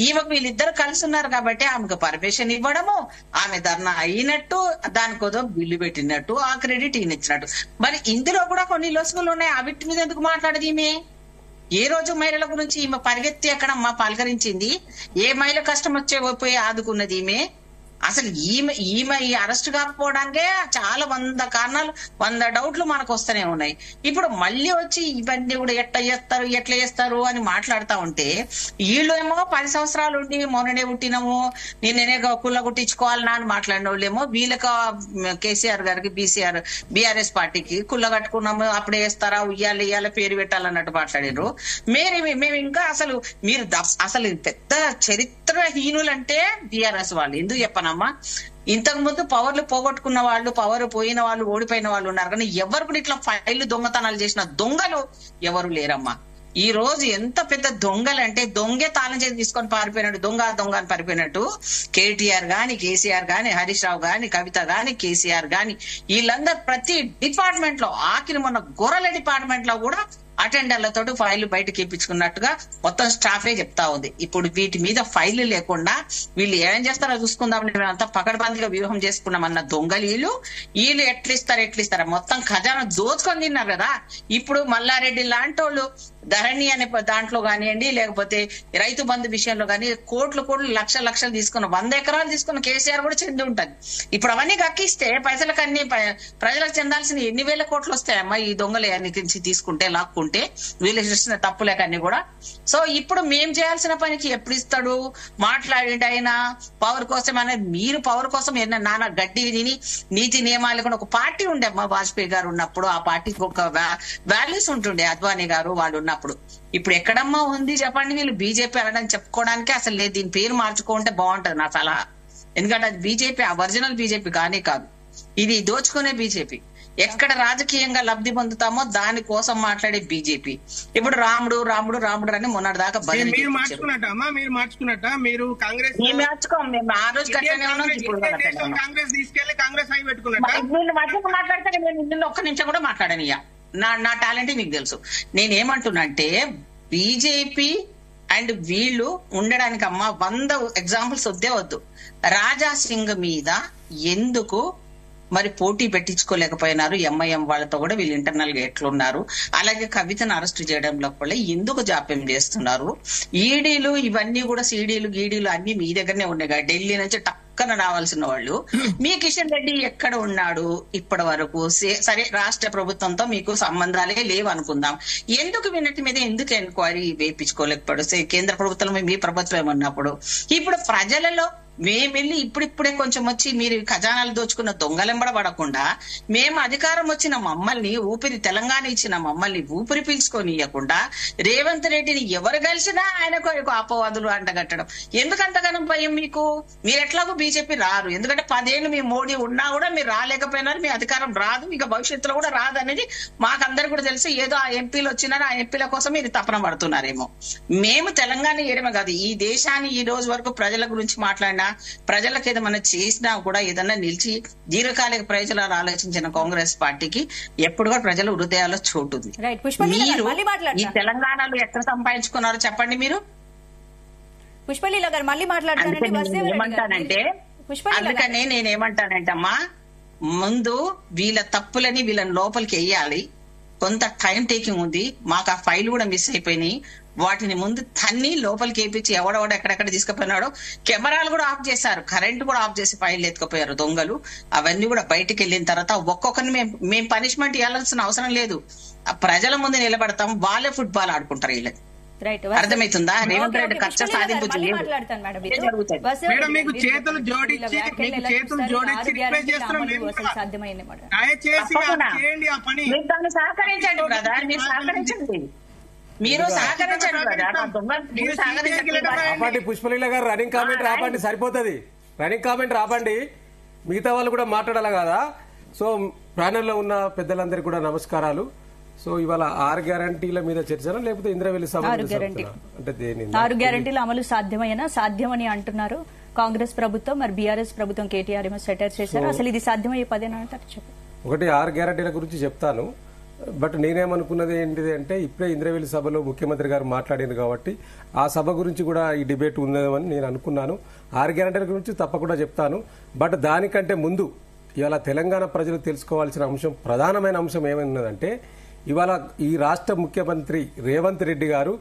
ఈమెకు వీళ్ళిద్దరు కలిసి ఉన్నారు కాబట్టి ఆమెకు పర్మిషన్ ఇవ్వడము, ఆమె ధర్నా అయినట్టు దానికోదో బిల్లు పెట్టినట్టు ఆ క్రెడిట్ ఈయన ఇచ్చినట్టు. మరి ఇందులో కూడా కొన్ని లొసుగులు ఉన్నాయి. ఆ వీటి మీద ఎందుకు మాట్లాడదు ఈమె? ఏ రోజు మహిళల గురించి ఈమె పరిగెత్తి ఎక్కడమ్మా పలకరించింది? ఏ మహిళ కష్టం వచ్చే పోయి ఆదుకున్నది ఈమె? అసలు ఈమె ఈ అరెస్ట్ కాకపోవడానికే చాలా 100 కారణాలు 100 డౌట్లు మనకు వస్తూనే ఉన్నాయి. ఇప్పుడు మళ్ళీ వచ్చి ఇవన్నీ కూడా ఎట్లా చేస్తారు అని మాట్లాడుతా ఉంటే వీళ్ళు ఏమో 10 సంవత్సరాలు ఉండి మొన్ననే పుట్టినాము నేనే కుల్ల గుట్టించుకోవాలన్నా అని మాట్లాడిన వాళ్ళేమో వీళ్ళకి కేసీఆర్ గారికి బీఆర్ఎస్ పార్టీకి కుల్ల కట్టుకున్నాము అప్పుడే వేస్తారా ఉయ్యాల పేరు పెట్టాలన్నట్టు మాట్లాడారు. మేము ఇంకా మీరు అసలు పెద్ద చరిత్రహీనులంటే బీఆర్ఎస్ వాళ్ళు. ఎందుకు చెప్పనా ఇంతకు ముందు పవర్లు పోగొట్టుకున్న వాళ్ళు, పవర్ పోయిన వాళ్ళు, ఓడిపోయిన వాళ్ళు ఉన్నారు. కానీ ఎవరు కూడా ఇట్లా ఫైళ్లు దొంగతనాలు చేసిన దొంగలు ఎవరు లేరమ్మా. ఈ రోజు ఎంత పెద్ద దొంగలంటే దొంగే తాళం చేసి తీసుకొని పారిపోయినట్టు దొంగ అని పారిపోయినట్టు కేటీఆర్ గాని, కేసీఆర్ గాని, హరీష్ రావు గాని, కవిత గాని, కేసీఆర్ గాని వీళ్ళందరూ ప్రతి డిపార్ట్మెంట్ లో ఆఖరి మొన్న గొర్రెల డిపార్ట్మెంట్ లో కూడా అటెండర్లతో ఫైళ్లు బయటకి ఇప్పించుకున్నట్టుగా మొత్తం స్టాఫే చెప్తా ఉంది. ఇప్పుడు వీటి మీద ఫైళ్లు లేకుండా వీళ్ళు ఏం చేస్తారో చూసుకుందామని మేమంతా పకడ్బందీగా వ్యూహం చేసుకున్నామన్న దొంగలు వీళ్ళు ఎట్లిస్తారా మొత్తం ఖజానా దోచుకొని తిన్నారు కదా. ఇప్పుడు మల్లారెడ్డి లాంటి వాళ్ళు ధరణి అనే దాంట్లో కానివ్వండి, లేకపోతే రైతు బంధు విషయంలో కానీ కోట్లు లక్షలు తీసుకున్న 100 ఎకరాలు తీసుకున్న కేసీఆర్ కూడా చెంది ఉంటది. ఇప్పుడు అవన్నీ కక్కిస్తే పైసలకు అన్ని ప్రజలకు చెందాల్సిన ఎన్ని వేల కోట్లు వస్తాయమ్మా ఈ దొంగలు అన్ని తీసుకుంటే లాక్కుంటే వీళ్ళు చేసిన తప్పులేక అన్ని కూడా. సో ఇప్పుడు మేం చేయాల్సిన పనికి ఎప్పుడు ఇస్తాడు? మాట్లాడిండి అయినా పవర్ కోసం అనేది. మీరు పవర్ కోసం నానా గడ్డి తిని నీతి నియమాలు కూడా ఒక పార్టీ ఉండే అమ్మా వాజ్పేయి గారు ఉన్నప్పుడు. ఆ పార్టీకి ఒక వాల్యూస్ ఉంటుండే అద్వానీ గారు వాళ్ళు ఉన్నప్పుడు. ఇప్పుడు ఎక్కడమ్మా ఉంది చెప్పండి? వీళ్ళు బీజేపీ అనడం చెప్పుకోవడానికి అసలు లేదు. దీని పేరు మార్చుకుంటే బాగుంటది నా సలహా. ఎందుకంటే అది బీజేపీ ఒరిజినల్ బీజేపీ కానే కాదు, ఇది దోచుకునే బీజేపీ. ఎక్కడ రాజకీయంగా లబ్ధి పొందుతామో దాని కోసం మాట్లాడే బీజేపీ. ఇప్పుడు రాముడు అని మొన్నటి దాకా మీరు మార్చుకున్నట్ట మీరు కాంగ్రెస్ మేము ఆ రోజు కట్టనే ఉన్నాం. ఇప్పుడు కాంగ్రెస్ తీసుకెళ్లి కాంగ్రెస్ అయి పెట్టుకున్నట్ట వీళ్ళు మధ్యలో మాట్లాడితే నేను నిన్న ఒక్క నిమిషం కూడా మాట్లాడనియా. నా టాలెంట్ మీకు తెలుసు. నేనేమంటున్నంటే బీజేపీ అండ్ వీళ్ళు ఉండడానికి అమ్మా 100 ఎగ్జాంపుల్స్ వద్దు. రాజా సింగ్ మీద ఎందుకు మరి పోటీ పెట్టించుకోలేకపోయినారు? ఎంఐఎం వాళ్ళతో కూడా వీళ్ళు ఇంటర్నల్ గా ఎట్లున్నారు? అలాగే కవితను అరెస్ట్ చేయడంలో కూడా ఎందుకు జాప్యం చేస్తున్నారు? ఈడీలు ఇవన్నీ కూడా సీడీలు గీడీలు అన్ని మీ దగ్గరనే ఉన్నాయి. ఢిల్లీ నుంచి టక్కన రావాల్సిన వాళ్ళు. మీ కిషన్ రెడ్డి ఎక్కడ ఉన్నాడు ఇప్పటి వరకు? సరే రాష్ట్ర ప్రభుత్వంతో మీకు సంబంధాలే లేవు అనుకుందాం, ఎందుకు వీటి మీద ఎందుకు ఎంక్వైరీ వేయించుకోలేకపోయాడు? కేంద్ర ప్రభుత్వంలో మీ ప్రభుత్వం ఉన్నప్పుడు ఇప్పుడు ప్రజలలో మేము వెళ్ళి ఇప్పుడిప్పుడే కొంచెం వచ్చి మీరు ఖజానాలు దోచుకున్న దొంగలెంబడ పడకుండా మేము అధికారం వచ్చిన మమ్మల్ని తెలంగాణ ఇచ్చిన మమ్మల్ని ఊపిరి పీల్చుకొని ఇవ్వకుండా రేవంత్ రెడ్డిని ఎవరు కలిసినా ఆయనకు అపవాదులు అంటగట్టడం ఎందుకంతగానం భయం మీకు? మీరు ఎట్లాగో బీజేపీ రారు, ఎందుకంటే 10 ఏళ్ళు మీ మోడీ ఉన్నా కూడా మీరు రాలేకపోయినారు, మీ అధికారం రాదు, ఇక భవిష్యత్తులో కూడా రాదు అనేది మాకందరికి కూడా తెలుసు. ఏదో ఆ ఎంపీలు వచ్చినారు, ఆ ఎంపీల కోసం మీరు తపన పడుతున్నారేమో. మేము తెలంగాణ ఏడమే కాదు, ఈ దేశాన్ని ఈ రోజు వరకు ప్రజల గురించి మాట్లాడినా, ప్రజలకు ఏదైనా చేసినా కూడా ఏదన్నా నిలిచి దీర్ఘకాలిక ప్రయోజనాలు ఆలోచించిన కాంగ్రెస్ పార్టీకి ఎప్పుడు కూడా ప్రజల హృదయాల్లో చోటు ఉంది. మీరు ఈ తెలంగాణలో ఎక్కడ సంపాదించుకున్నారో చెప్పండి మీరు. పుష్పలీల గారు మళ్ళీ ఏమంటానంటే, అందుకనే నేనేమంటానంటమ్మా, ముందు వీళ్ళ తప్పులని వీళ్ళని లోపలికి వెయ్యాలి. కొంత టైం టేకింగ్ ఉంది, మాకు ఆ ఫైల్ కూడా మిస్ అయిపోయినాయి. వాటిని ముందు తన్ని లోపలికి వేయించి ఎవడెవడ ఎక్కడెక్కడ తీసుకుపోయినాడో కెమెరాలు కూడా ఆఫ్ చేశారు, కరెంట్ కూడా ఆఫ్ చేసి ఫైల్ ఎత్తుకుపోయారు దొంగలు. అవన్నీ కూడా బయటికి వెళ్ళిన తర్వాత ఒక్కొక్కరిని మేము పనిష్మెంట్ ఇవ్వాల్సిన అవసరం లేదు. ప్రజల ముందు నిలబడతాం, వాళ్ళే ఫుట్బాల్ ఆడుకుంటారు. వీళ్ళకి అర్థమవుతుందా? రేవంత్ రెడ్డి కక్ష సాధింపు మేడం, మీకు చేతులు జోడించి రిక్వెస్ట్ చేస్తున్నాం, దయచేసి చేయండి ఆ పని. మీరు దాన్ని సహకరించండి బ్రదర్, మీరు సహకరించండి, మీరు సహకరించండి ఆపండి. పుష్పలీల గారు రన్నింగ్ కామెంట్ రాపండి, సరిపోతుంది. రన్నింగ్ కామెంట్ రాపండి, మిగతా వాళ్ళు కూడా మాట్లాడాలి కదా. సో ప్యానెల్లో ఉన్న పెద్దలందరికీ కూడా నమస్కారాలు. సో ఇవాళ 6 గ్యారంటీల మీద చర్చనా లేకపోతే ఇంద్రవెల్లి సభ అంటే 6 గ్యారంటీల అమలు సాధ్యమని అంటున్నారు కాంగ్రెస్ ప్రభుత్వం. మరి బీఆర్ఎస్ ప్రభుత్వం కేటీఆర్ ఏమో సెటర్ చేశారు. అసలు ఇది సాధ్యమయ్యే పదేనా అంటారు? చెప్పండి. ఒకటి 6 గ్యారంటీల గురించి చెప్తాను. బట్ నేనేమనుకున్నది ఏంటిది అంటే, ఇప్పుడే ఇంద్రవెల్లి సభలో ముఖ్యమంత్రి గారు మాట్లాడారు కాబట్టి ఆ సభ గురించి కూడా ఈ డిబేట్ ఉందని నేను అనుకున్నాను. 6 గ్యారంటీల గురించి తప్పకుండా చెప్తాను. బట్ దానికంటే ముందు ఇవాళ తెలంగాణ ప్రజలు తెలుసుకోవాల్సిన అంశం, ప్రధానమైన అంశం ఏమైందంటే, ఇవాళ ఈ రాష్ట్ర ముఖ్యమంత్రి రేవంత్ రెడ్డి గారు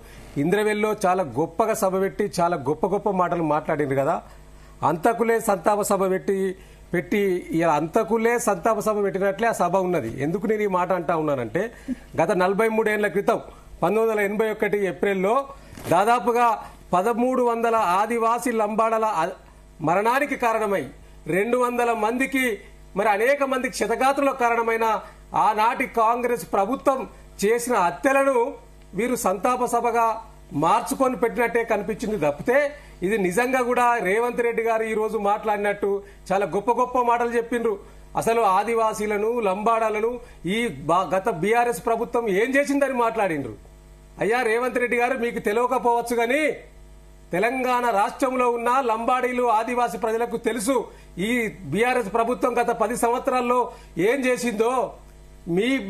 ఇంద్రవెల్లో చాలా గొప్పగా సభ పెట్టి చాలా గొప్ప గొప్ప మాటలు మాట్లాడింది కదా. అంతకులే సంతాప సభ పెట్టి ఇలా అంతకులే సంతాప సభ పెట్టినట్లే ఆ సభ ఉన్నది. ఎందుకు నేను ఈ మాట అంటా ఉన్నానంటే, గత 43 ఏళ్ల క్రితం 1981 ఏప్రిల్లో దాదాపుగా 1300 ఆదివాసీ లంబాడల మరణానికి కారణమై 200 మందికి, మరి అనేక మందికి క్షతగాత్రులకు కారణమైన ఆనాటి కాంగ్రెస్ ప్రభుత్వం చేసిన హత్యలను వీరు సంతాప సభగా మార్చుకొని పెట్టినట్టే కనిపించింది తప్పితే, ఇది నిజంగా కూడా రేవంత్ రెడ్డి గారు ఈ రోజు మాట్లాడినట్టు చాలా గొప్ప గొప్ప మాటలు చెప్పిండ్రు. అసలు ఆదివాసీలను లంబాడాలను ఈ గత బీఆర్ఎస్ ప్రభుత్వం ఏం చేసిందని మాట్లాడిండ్రు. అయ్యా రేవంత్ రెడ్డి గారు, మీకు తెలియకపోవచ్చు గాని తెలంగాణ రాష్ట్రంలో ఉన్న లంబాడీలు ఆదివాసీ ప్రజలకు తెలుసు ఈ బీఆర్ఎస్ ప్రభుత్వం గత 10 సంవత్సరాల్లో ఏం చేసిందో.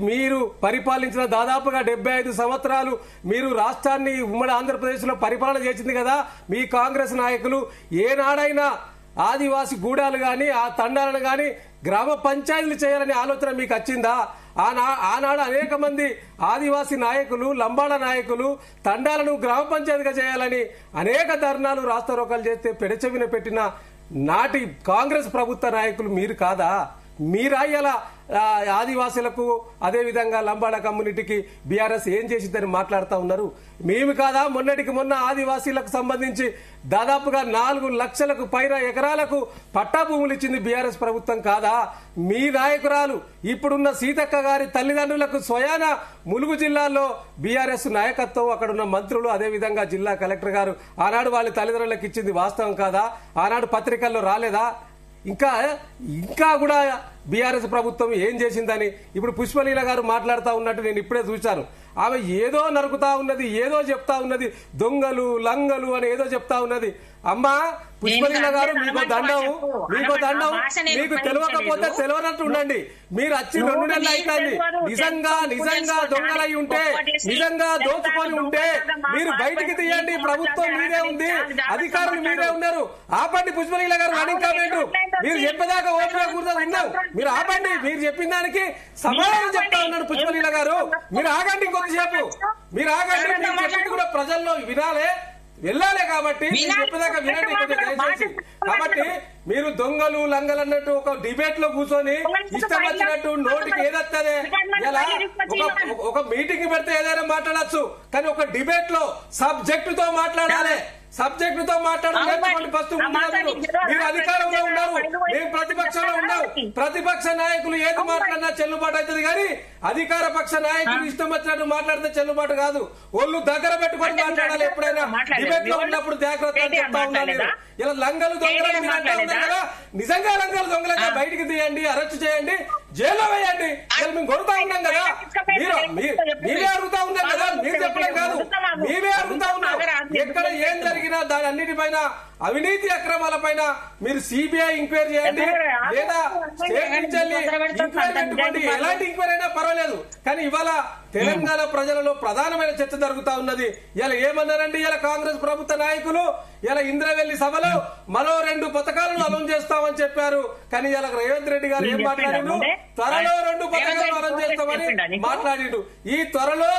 మీరు పరిపాలించిన దాదాపుగా 75 సంవత్సరాలు మీరు రాష్ట్రాన్ని ఉమ్మడి ఆంధ్రప్రదేశ్ లో పరిపాలన చేసింది కదా మీ కాంగ్రెస్ నాయకులు. ఏనాడైనా ఆదివాసీ గూడాలు గాని ఆ తండాలను గాని గ్రామ పంచాయతీలు చేయాలని ఆలోచన మీకు వచ్చిందా? ఆనాడు అనేక మంది ఆదివాసీ నాయకులు, లంబాడ నాయకులు తండాలను గ్రామ పంచాయతీగా చేయాలని అనేక ధర్నాలు, రాస్తారోకాలు చేస్తే పెడచెవిన పెట్టిన నాటి కాంగ్రెస్ ప్రభుత్వ నాయకులు మీరు కాదా? మీరాయ్యలా ఆదివాసీలకు అదేవిధంగా లంబాడ కమ్యూనిటీకి బీఆర్ఎస్ ఏం చేసిందని మాట్లాడుతూ ఉన్నారు. మేము కాదా మొన్నటికి మొన్న ఆదివాసీలకు సంబంధించి దాదాపుగా 4 లక్షలకు పైన ఎకరాలకు పట్టా భూములు ఇచ్చింది బీఆర్ఎస్ ప్రభుత్వం కాదా? మీ నాయకురాలు ఇప్పుడున్న సీతక్క గారి తల్లిదండ్రులకు స్వయాన ములుగు జిల్లాలో బీఆర్ఎస్ నాయకత్వం, అక్కడున్న మంత్రులు, అదేవిధంగా జిల్లా కలెక్టర్ గారు ఆనాడు వాళ్ళ తల్లిదండ్రులకు ఇచ్చింది వాస్తవం కాదా? ఆనాడు పత్రికల్లో రాలేదా? ఇంకా కూడా బీఆర్ఎస్ ప్రభుత్వం ఏం చేసిందని ఇప్పుడు పుష్పలీల గారు మాట్లాడుతూ ఉన్నట్టు నేను ఇప్పుడే చూశాను. ఆమె ఏదో నరుకుతా ఉన్నది, ఏదో చెప్తా ఉన్నది, దొంగలు లంగలు అని ఏదో చెప్తా ఉన్నది. అమ్మా పుష్పలీల గారు, మీకు దండం. మీకు తెలియకపోతే తెలియనట్టు ఉండండి. మీరు వచ్చి 2 నెలలు అయిపోయింది. నిజంగా దొంగలై ఉంటే, నిజంగా దోచుకొని ఉంటే మీరు బయటికి తీయండి. ప్రభుత్వం మీదే ఉంది, అధికారులు మీదే ఉన్నారు. ఆపండి పుష్పలీల గారు రన్నింగ్ కామెంట్. మీరు చెప్పేదాకా ఓపిక కూర్చొని విన్నాం. మీరు ఆపండి. మీరు చెప్పిన దానికి సమాధానం చెప్తా ఉన్నాడు పుష్పలీల గారు. మీరు ఆగండి కొద్దిసేపు. మీరు ఆగండి. మీరు చెప్పింది కూడా ప్రజల్లో వినాలే, వెళ్ళాలి. కాబట్టి చెప్పేదాకా వినండి కొంచెం దయచేసి. కాబట్టి మీరు దొంగలు లంగలు అన్నట్టు ఒక డిబేట్ లో కూర్చొని ఇష్టం వచ్చినట్టు నోటికి ఏదొస్తుంది. ఇలా ఒక మీటింగ్ పెడితే ఏదైనా మాట్లాడచ్చు, కానీ ఒక డిబేట్ లో సబ్జెక్ట్ తో మాట్లాడాలి. సబ్జెక్టుతో మాట్లాడడం నేర్చుకోండి. ఫస్ట్ మీరు అధికారంలో ఉన్నారు, మేము ప్రతిపక్షంలో ఉన్నాం. ప్రతిపక్ష నాయకులు ఏది మాట్లాడినా చెల్లుబాటు అవుతుంది, కానీ అధికార పక్ష నాయకులు ఇష్టం వచ్చినట్టు మాట్లాడితే చెల్లుబాటు కాదు. ఒళ్ళు దగ్గర పెట్టుకొని మాట్లాడాలి. ఎప్పుడైనా డిబేట్ లో ఉన్నప్పుడు జాగ్రత్త అని చెప్తా ఉన్నాను. ఇలా లంగలు దొంగలు మీరు అంటా ఉన్నారు కదా, నిజంగా లంగలు దొంగలుగా బయటికి తీయండి, అరెస్ట్ చేయండి, జైల్లో వేయండి. మేము కొడుతా ఉన్నాం కదా, మీరే అడుగుతా ఉన్నాం కదా, మీరు చెప్పడం కాదు, మేమే అడుగుతా ఉన్నాం. ఎక్కడ ఏం జరిగినా దాని అన్నిటిపైన అవినీతి అక్రమాల పైన మీరు సిబిఐ ఎంక్వైరీ చేయండి, లేదా స్టేట్ నుంచి ఎంక్వైరీ పెట్టుకోండి. ఎలాంటి ఎంక్వైరీ అయినా పర్వాలేదు, కానీ ఇవాళ తెలంగాణ ప్రజలలో ప్రధానమైన చర్చ జరుగుతా ఉన్నది. ఇలా ఏమన్నారండి ఇలా కాంగ్రెస్ ప్రభుత్వ నాయకులు, ఇలా ఇంద్రవెల్లి సభలో మరో 2 పథకాలను అమలు చేస్తామని చెప్పారు. కానీ ఇలా రేవంత్ రెడ్డి గారు ఏం మాట్లాడిండు, త్వరలో 2 పథకాలు అమలు చేస్తామని మాట్లాడిండు. ఈ త్వరలో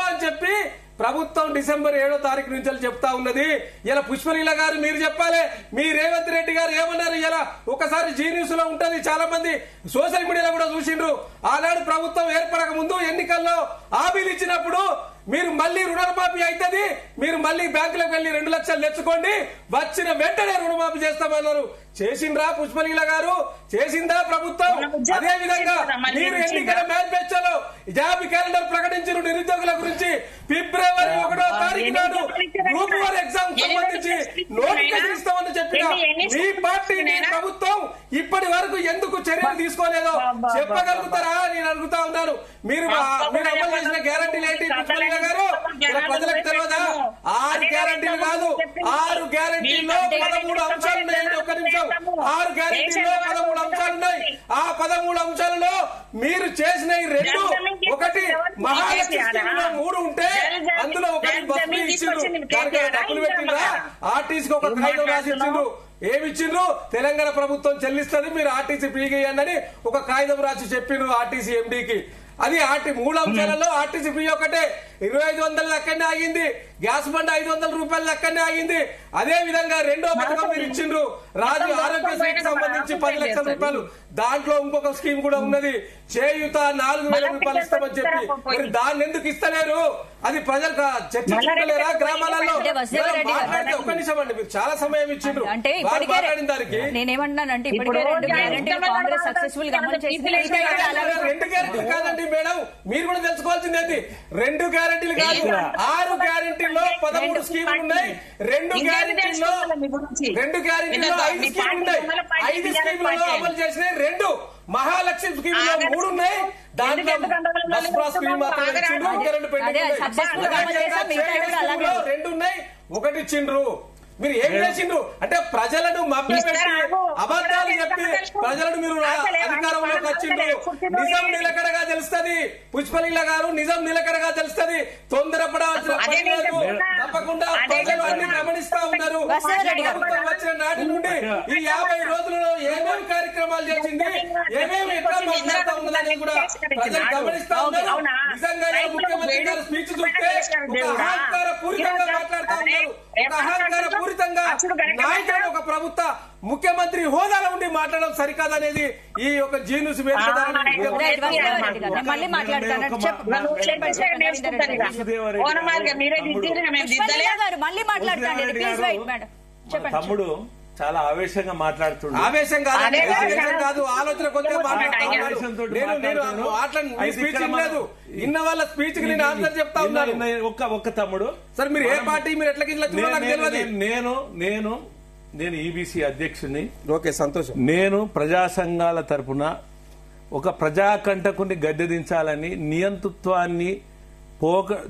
అని చెప్పి ప్రభుత్వం డిసెంబర్ 7వ తారీఖు నుంచి చెప్తా ఉన్నది. ఇలా పుష్పలీల గారు మీరు చెప్పాలి, మీ రేవంత్ రెడ్డి గారు ఏమన్నారు. ఇలా ఒకసారి జీ న్యూస్ లో ఉంటది, చాలా మంది సోషల్ మీడియాలో కూడా చూసిండ్రు. ఆనాడు ప్రభుత్వం ఏర్పడక ముందు ఎన్నికల్లో హామీలు ఇచ్చినప్పుడు మీరు మళ్ళీ రుణమాఫీ అవుతుంది, మీరు మళ్ళీ బ్యాంకులకు వెళ్లి 2 లక్షలు తెచ్చుకోండి, వచ్చిన వెంటనే రుణమాఫీ చేస్తామన్నారు. చేసిండ్రా పుష్పలీల గారు, చేసిందా ప్రభుత్వం? అదే విధంగా మీరు ఎన్నికల మేనిఫెస్టోలో జాబ్ క్యాలెండర్ ప్రకటించిన నిరుద్యోగుల గురించి ఫిబ్రవరి 1వ తారీఖు నాడు గ్రూప్ 1 ఎగ్జామ్ సంబంధించి నోటిఫికేషన్ ఇస్తామని చెప్పిన మీ పార్టీ ప్రభుత్వం ఇప్పటి వరకు ఎందుకు చర్యలు తీసుకోలేదో చెప్పగలుగుతారా నేను అడుగుతా ఉన్నాను. మీరు అమలు చేసిన గ్యారంటీలు ఏంటి పుష్పలీల గారు? ప్రజలకు తెలియదా? 6 గ్యారంటీలు కాదు, 6 గ్యారంటీల్లో 13 అంశాలు ఉన్నాయండి. ఒక్క నిమిషం, 6 గ్యారంటీల్లో 13 అంశాలున్నాయి. ఆ 13 అంశాలలో మీరు చేసిన 2, ఒకటి మహాలక్ష్మి స్కీమ్లో 3 ఉంటే అందులో ఒకటి బస్ ఫ్రీ ఇచ్చిండ్రు, దానికి డబ్బులు పెట్టిండ్రా? ఆర్టీసీకి ఒక కాగితం రాసి ఇచ్చిండ్రు. ఏమిచ్చిండ్రు? తెలంగాణ ప్రభుత్వం చెల్లిస్తుంది, మీరు ఆర్టీసీ ఫ్రీగా ఇవ్వండి అని ఒక కాగితం రాసి చెప్పిండ్రు ఆర్టీసీ ఎండీకి. అది 3 అంశాలలో ఆర్టీసీ ఫ్రీ ఒకటే 2500 అక్కడనే ఆగింది, గ్యాస్ బండ్ 500 రూపాయలు అక్కడనే ఆగింది. అదే విధంగా 2వ పథకం మీరు ఇచ్చిండ్రు, రాజు ఆరోగ్యశ్రీకి సంబంధించి 10 లక్షల రూపాయలు. దాంట్లో ఇంకొక స్కీమ్ కూడా ఉన్నది, చేయూత 4000 రూపాయలు ఇస్తామని చెప్పి. మరి దాన్ని ఎందుకు ఇస్తలేరు? అది ప్రజలకు చర్చించలేరా? గ్రామాలలో మాట్లాడితే ఒక్క నిమిషం అండి, మీరు చాలా సమయం ఇచ్చిండ్రు మాట్లాడిన దానికి. నేనేమంటున్నానంటే ఇప్పటికే 2 గ్యారెంటీలు కాంగ్రెస్ సక్సెస్ఫుల్ గా అమలు చేసింది. 2 గ్యారెంటీలు కాదండి మేడం, మీరు కూడా తెలుసుకోవాల్సింది ఏంటి? 2 గ్యారెంటీలు కాదు, 6 గ్యారెంటీల్లో 13 స్కీములు ఉన్నాయి. 2 గ్యారెంటీల్లో 5 స్కీములు ఉన్నాయి. 5 స్కీములలో అమలు చేసిన 2 మహాలక్ష్మి స్కీమ్ లో 3 ఉన్నాయి. దాంట్లో బస్ప్రా స్కీమ్ మాత్రం ఇచ్చిండ్రు, ఇంకా 2 2 ఉన్నాయి, 1 ఇచ్చిండ్రు. మీరు ఏం చేసిండ్రు అంటే ప్రజలను మభ్యపెట్టి అబద్ధాలు చెప్పి ప్రజలను మీరు అధికారంలోకి వచ్చిండ్రు. నిజం నిలకడగా తెలుస్తుంది పుష్పలీల గారు, నిజం నిలకడగా తెలుస్తుంది. తొందరపడాల్సిన పని లేదు, తప్పకుండా ప్రజలు అన్ని గమనిస్తా ఉన్నారు. ప్రభుత్వం వచ్చిన నాటి నుండి ఈ 50 రోజులలో ఏమేమి కార్యక్రమాలు చేసింది, ఏమేమి ఎట్లా మాట్లాడుతూ ఉన్నదని కూడా ప్రజలు గమనిస్తా ఉన్నారు. నిజంగా ముఖ్యమంత్రి గారు స్పీచ్ చూస్తే ఒక అహంకార పూరితంగా మాట్లాడుతూ ఉన్నారు. ఒక అహంకార పూరితంగా నాయకుడు ఒక ప్రభుత్వ ముఖ్యమంత్రి హోదాలో ఉండి మాట్లాడడం సరికాదనేది ఈ యొక్క జీన్యూస్ తమ్ముడు చాలా ఆవేశంగా మాట్లాడుతున్నాడు. ఆవేశం కాదు, ఆలోచన కొంచెం లేదు. ఇన్న వాళ్ళ స్పీచ్ కి నేను ఆన్సర్ చెప్తా ఉన్నాను. ఒక్క తమ్ముడు సార్, మీరు ఏ పార్టీ, మీరు ఎట్లా నేను ఈబీసీ అధ్యక్షుని. ఓకే, సంతోషం. నేను ప్రజా సంఘాల తరపున ఒక ప్రజాకంటకుని గద్దెదించాలని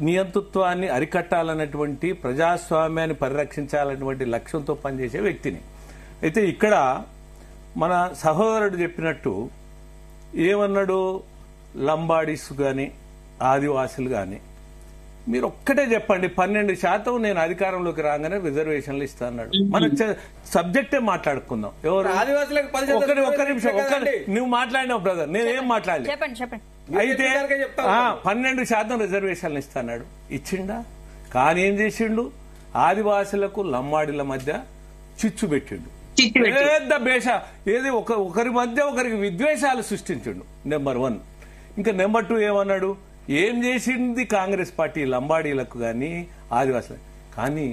నియంతృత్వాన్ని అరికట్టాలన్నటువంటి ప్రజాస్వామ్యాన్ని పరిరక్షించాలన్నటువంటి లక్ష్యంతో పనిచేసే వ్యక్తిని. అయితే ఇక్కడ మన సహోదరుడు చెప్పినట్టు ఏమన్నాడు, లంబాడీస్ కానీ ఆదివాసులు కానీ మీరు ఒక్కటే చెప్పండి, 12% నేను అధికారంలోకి రాగానే రిజర్వేషన్లు ఇస్తా అన్నాడు. మనం సబ్జెక్టే మాట్లాడుకుందాం. ఎవరు ఆదివాసులకు ఒక్క నిమిషం, నువ్వు మాట్లాడినావు బ్రదర్, నేనేం మాట్లాడలేదు. అయితే 12% రిజర్వేషన్లు ఇస్తాడు, ఇచ్చిండా? కానీ ఏం చేసిండు, ఆదివాసులకు లంబాడీల మధ్య చిచ్చు పెట్టిండు, పెద్ద భేష ఏది ఒకరి మధ్య ఒకరికి విద్వేషాలు సృష్టించిండు. నెంబర్ 1. ఇంకా నెంబర్ 2 ఏమన్నాడు, ఏం చేసింది కాంగ్రెస్ పార్టీ లంబాడీలకు కానీ ఆదివాసులకు కానీ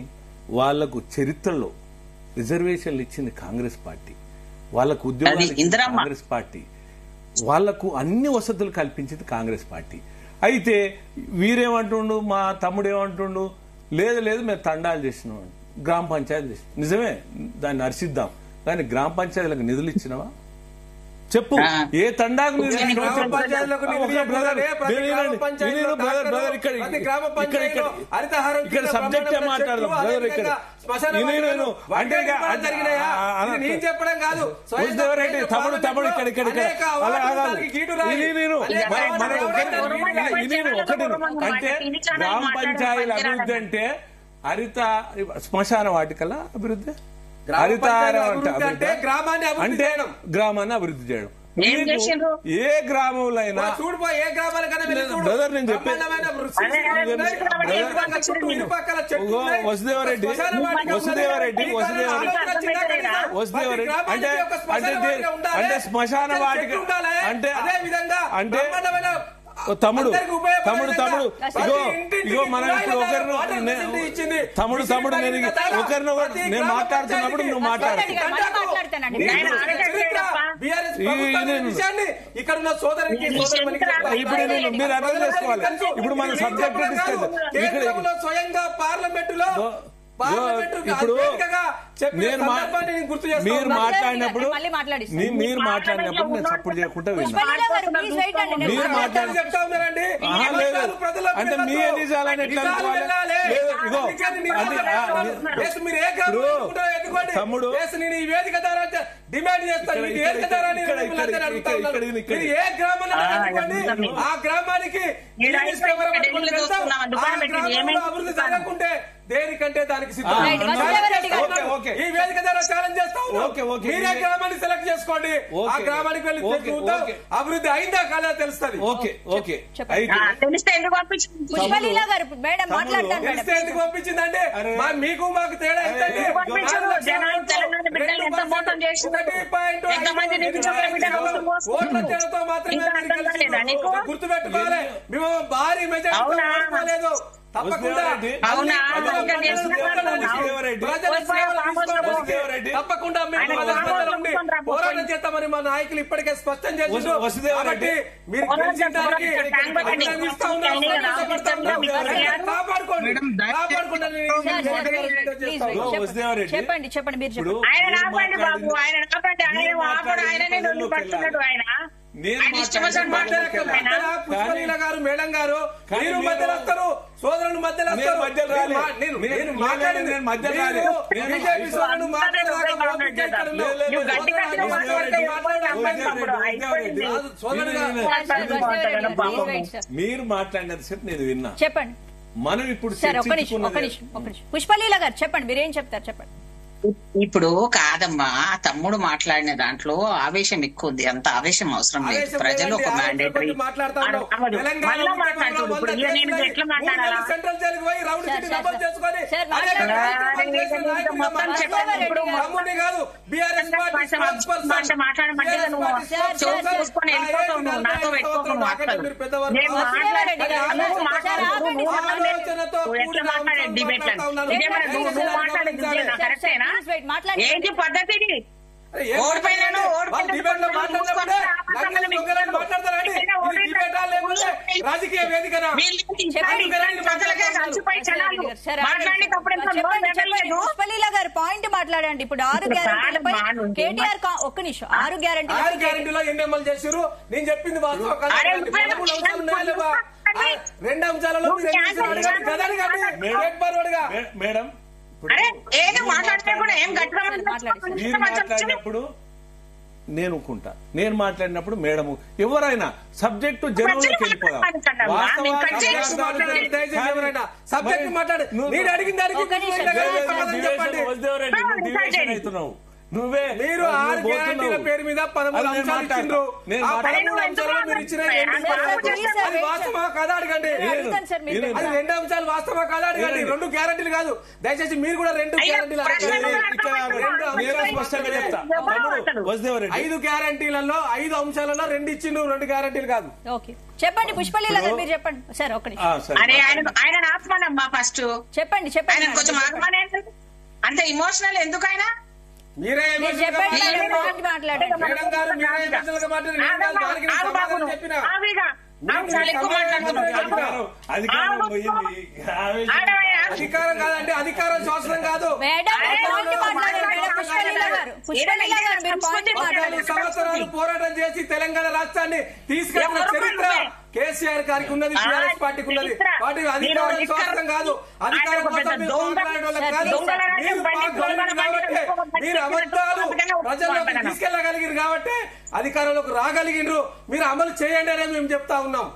వాళ్లకు చరిత్రలో రిజర్వేషన్లు ఇచ్చింది కాంగ్రెస్ పార్టీ, వాళ్లకు ఉద్యోగాలు ఇచ్చింది కాంగ్రెస్ పార్టీ, వాళ్లకు అన్ని వసతులు కల్పించింది కాంగ్రెస్ పార్టీ. అయితే వీరేమంటుండు, మా తమ్ముడు ఏమంటుండు, లేదు మేము తండాలు చేసినాం, గ్రామ పంచాయతీ చేసినాం. నిజమే, దాన్ని హర్షిద్దాం, కానీ గ్రామ పంచాయతీలకు నిధులు ఇచ్చినవా చెప్పు? ఏ తండాకు ఇక్కడ సబ్జెక్ట్ మాట్లాడదాం బ్రదర్. ఇక్కడ తమ్ముడు ఇక్కడ అంటే గ్రామ పంచాయతీల అభివృద్ధి అంటే హరిత శ్మశాన వాటికల అభివృద్ధి, హరితారం అంటే అంటే గ్రామాన్ని అభివృద్ధి చేయడం. ఏ గ్రామంలో అయినా బ్రదర్ నేను చెప్పేది వసుదేవరెడ్డి అంటే శ్మశాన వాటిక అంటే అంటే తమ్ముడు ఇగో మనం ఇప్పుడు తమ్ముడు నేను ఒకరిని నేను మాట్లాడుతున్నప్పుడు నువ్వు మాట్లాడుతున్నావు. ఇక్కడ ఉన్న సోదరునికి ఇప్పుడు మీరు అర్థం చేసుకోవాలి. ఇప్పుడు మన సబ్జెక్ట్ స్వయంగా పార్లమెంటులో ఇప్పుడు మీరు మాట్లాడినప్పుడు నేను సపోర్ట్ చేయకుండా మీరు మాట్లాడి అంటే మీ ఎన్ని చాలని ఎట్లా తమ్ముడు ఈ వేదిక ద్వారా డిమాండ్ చేస్తాను, ఏ గ్రామాన్ని ఆ గ్రామానికి అభివృద్ధి జరగకుంటే దేనికంటే దానికి సిద్ధం. ఈ వేదిక ద్వారా ఛాలెంజ్ చేస్తాం, మీరే గ్రామాన్ని సెలెక్ట్ చేసుకోండి, ఆ గ్రామానికి వెళ్ళి చూద్దాం అభివృద్ధి అయిందా కాదా తెలుస్తుంది. తెలిస్తే ఎందుకు పంపించిందంటే మీకు మాకు తేడా ఓట్ల తేడాతో మాత్రమే గుర్తుపెట్టుకోవాలి. మేము భారీ మెజారిటీ లేదు, తప్పకుండా తప్పకుండా పోరాటం చేస్తామని మా నాయకులు ఇప్పటికే స్పష్టం చేస్తున్నారు. కాబట్టి మీరు చెప్పండి మీరు పుష్పలీల గారు, మేడం గారు, మీరు మధ్యలో వస్తారు, సోదరులు మధ్యలో మీరు మాట్లాడినంత సేపు నేను విన్నా. చెప్పండి. మనం ఇప్పుడు పుష్పలీల గారు చెప్పండి, మీరేం చెప్తారు చెప్పండి. ఇప్పుడు కాదమ్మా, తమ్ముడు మాట్లాడిన దాంట్లో ఆవేశం ఎక్కువ ఉంది, అంత ఆవేశం అవసరం లేదు. ప్రజలు ఒక మ్యాండేటరీ మాట్లాడమంటే చూసుకొని వెళ్ళిపోతావు, నాతో పెట్టుకోకు, ఎట్లా మాట్లాడే డిబేట్ నువ్వు మాట్లాడేది కరెక్టేనా? ఏంటి పద్ధతి? ఓడిపోయినాను రాజకీయ వేదిక గారు పాయింట్ మాట్లాడండి. ఇప్పుడు 6 గ్యారెంటీలపై కేటీఆర్ ఒక్క నిమిషం 6 గ్యారెంటీలో ఎన్ని అమలు చేశారు? నేను చెప్పింది రెండు అంశాలలో మేడం మాట్లాడినప్పుడు నేను ఊరుకుంటా, నేను మాట్లాడినప్పుడు మేడం ఎవరైనా సబ్జెక్టు జనంలోకి వెళ్ళిపోదాం. సబ్జెక్ట్ మాట్లాడు, నేను అడిగిన దానికి అవుతున్నావు నువ్వే. మీరు 6 గ్యారెంటీల పేరు మీద 13 అంశాలు ఇచ్చిండ్రు. ఆ 13 అంశాలలో మీరు ఇచ్చిన అది వాస్తవా కాదా అడగండి. అది 2 అంశాలు వాస్తవా కాదా అడగండి. 2 గ్యారెంటీలు కాదు, దయచేసి మీరు కూడా 2 గ్యారెంటీలు 5 గ్యారెంటీలలో 5 అంశాలలో 2 ఇచ్చిండ్రు, 2 గ్యారెంటీలు కాదు. చెప్పండి పుష్పలీల గారు, మీరు చెప్పండి సార్. ఒక్క నిమిషం. ఆయన ఆత్మనమ్మా ఫస్ట్ చెప్పండి కొంచెం ఆత్మనే అంత ఇమోషనల్ ఎందుకైనా? మీరే మీరు చెప్పండి మేడం, పాయింట్ మాట్లాడండి. మేడం గారు మీరే ఎమోషనల్ గా మాట్లాడారు. నేను కాదు, దానికి నేను సమాధానం చెప్పినా. అధికారం కాదండి, అధికారం శాసనం కాదు. మేడం, పాయింట్ మాట్లాడండి మేడం. పుష్పలీల గారు, పుష్పలీల గారు, మీరు పాయింట్ మాట్లాడండి. సంవత్సరాలు పోరాటం చేసి తెలంగాణ రాష్ట్రాన్ని తీసుకెళ్లిన చరిత్ర కేసీఆర్ గారికి ఉన్నది, టీఆర్ఎస్ పార్టీకి ఉన్నది. వాటి అధికారం శాసనం కాదు. అధికారం కోసం మీరు మాట్లాడే వాళ్ళకి కాదు. మీరు అబద్ధాలు ప్రజల్లోకి తీసుకెళ్లగలిగారు కాబట్టి అధికారంలోకి రాగలిగినరు. మీరు అమలు చేయండి అనే మేము చెప్తా ఉన్నాం.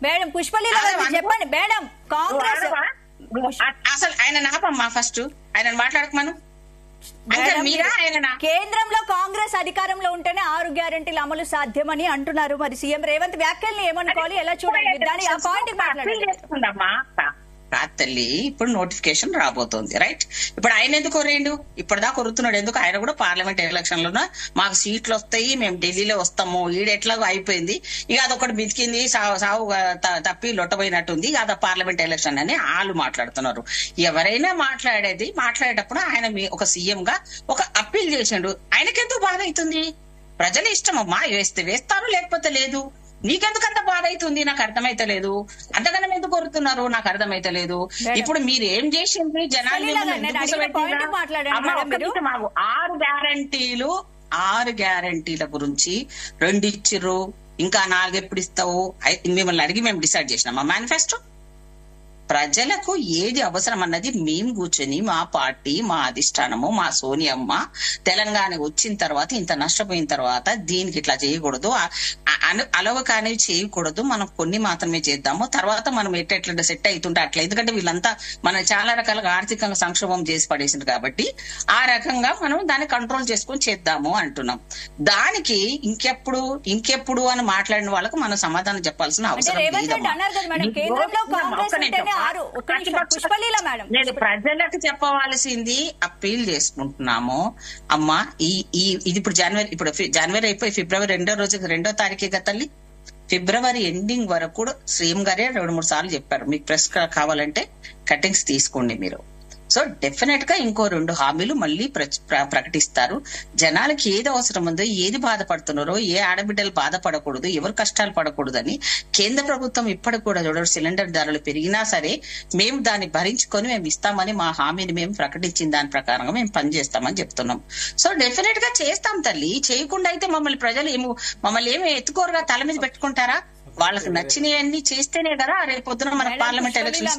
మేడం పుష్పలీల గారు చెప్పండి. మేడం, కాంగ్రెస్ అసలు ఆయన నాపమ్మా, ఫస్ట్ ఆయన మాట్లాడకమను. కేంద్రంలో కాంగ్రెస్ అధికారంలో ఉంటేనే 6 గ్యారెంటీల అమలు సాధ్యమని అంటున్నారు. మరి సీఎం రేవంత్ వ్యాఖ్యల్ని ఏమనుకోవాలి, ఎలా చూడాలి? దాని ఆ పాయింట్ మాట్లాడండి. కాదు తల్లి, ఇప్పుడు నోటిఫికేషన్ రాబోతోంది, రైట్? ఇప్పుడు ఆయన ఎందుకు కొరేండు? ఇప్పటిదాకా కొరుతున్నాడు ఎందుకు? ఆయన కూడా పార్లమెంట్ ఎలక్షన్ లోన మాకు సీట్లు వస్తాయి, మేము ఢిల్లీలో వస్తాము, ఈడెట్లాగో అయిపోయింది, ఇక అదొకటి బితికింది, సావు తప్పి లొట్టపోయినట్టుంది, ఇక అద పార్లమెంట్ ఎలక్షన్ అని వాళ్ళు మాట్లాడుతున్నారు. ఎవరైనా మాట్లాడేటప్పుడు ఆయన ఒక సీఎం గా ఒక అప్పీల్ చేసిండు. ఆయనకెందుకు బాధ అవుతుంది? ప్రజల ఇష్టమమ్మా, వేస్తే వేస్తారు, లేకపోతే లేదు. నీకెందుకంత బాధ అవుతుంది? నాకు అర్థమైతలేదు. అంతకన్నా ఎందుకు కోరుతున్నారు? నాకు అర్థమైతలేదు. ఇప్పుడు మీరు ఏం చేసింది? జనాలు 6 గ్యారంటీల గురించి 2 ఇచ్చిర్రు, ఇంకా 4 ఎప్పుడు ఇస్తావు? మిమ్మల్ని అడిగి మేము డిసైడ్ చేసినాం మా మేనిఫెస్టో. ప్రజలకు ఏది అవసరం అన్నది మేము కూర్చొని మా పార్టీ, మా అధిష్టానము, మా సోనియమ్మ తెలంగాణ వచ్చిన తర్వాత ఇంత నష్టపోయిన తర్వాత దీనికి ఇట్లా చేయకూడదు, అలవకానివి చేయకూడదు, మనం కొన్ని మాత్రమే చేద్దాము, తర్వాత మనం ఎట్లా సెట్ అవుతుంటే అట్లా. ఎందుకంటే వీళ్ళంతా మనం చాలా రకాలుగా ఆర్థికంగా సంక్షోభం చేసి పడేసింది కాబట్టి ఆ రకంగా మనం దాన్ని కంట్రోల్ చేసుకొని చేద్దాము అంటున్నాం. దానికి ఇంకెప్పుడు అని మాట్లాడిన వాళ్ళకు మనం సమాధానం చెప్పాల్సిన అవసరం లేదు. నేను ప్రజలకు చెప్పవలసింది అప్పీల్ చేసుకుంటున్నాము. అమ్మా, ఇది ఇప్పుడు జనవరి అయిపోయి ఫిబ్రవరి 2వ తారీఖు తల్లి. ఫిబ్రవరి ఎండింగ్ వరకు కూడా సీఎం గారే 2-3 సార్లు చెప్పారు, మీకు ప్రెస్ కావాలంటే కటింగ్స్ తీసుకోండి మీరు. సో డెఫినెట్ గా ఇంకో 2 హామీలు మళ్ళీ ప్రకటిస్తారు. జనాలకి ఏది అవసరం ఉందో, ఏది బాధపడుతున్నారో, ఏ ఆడబిడ్డలు బాధపడకూడదు, ఎవరు కష్టాలు పడకూడదని కేంద్ర ప్రభుత్వం ఇప్పటికి కూడా చూడండి, సిలిండర్ ధరలు పెరిగినా సరే మేము దాన్ని భరించుకొని మేము ఇస్తామని మా హామీని మేము ప్రకటించిన దాని ప్రకారంగా మేము పనిచేస్తామని చెప్తున్నాం. సో డెఫినెట్ గా చేస్తాం తల్లి. చేయకుండా అయితే మమ్మల్ని ఏమి ఎత్తుకోరుగా తల మీద పెట్టుకుంటారా? వాళ్ళకి నచ్చినవన్నీ చేస్తేనే కదా రేపు పొద్దున మన పార్లమెంట్ ఎలక్షన్స్.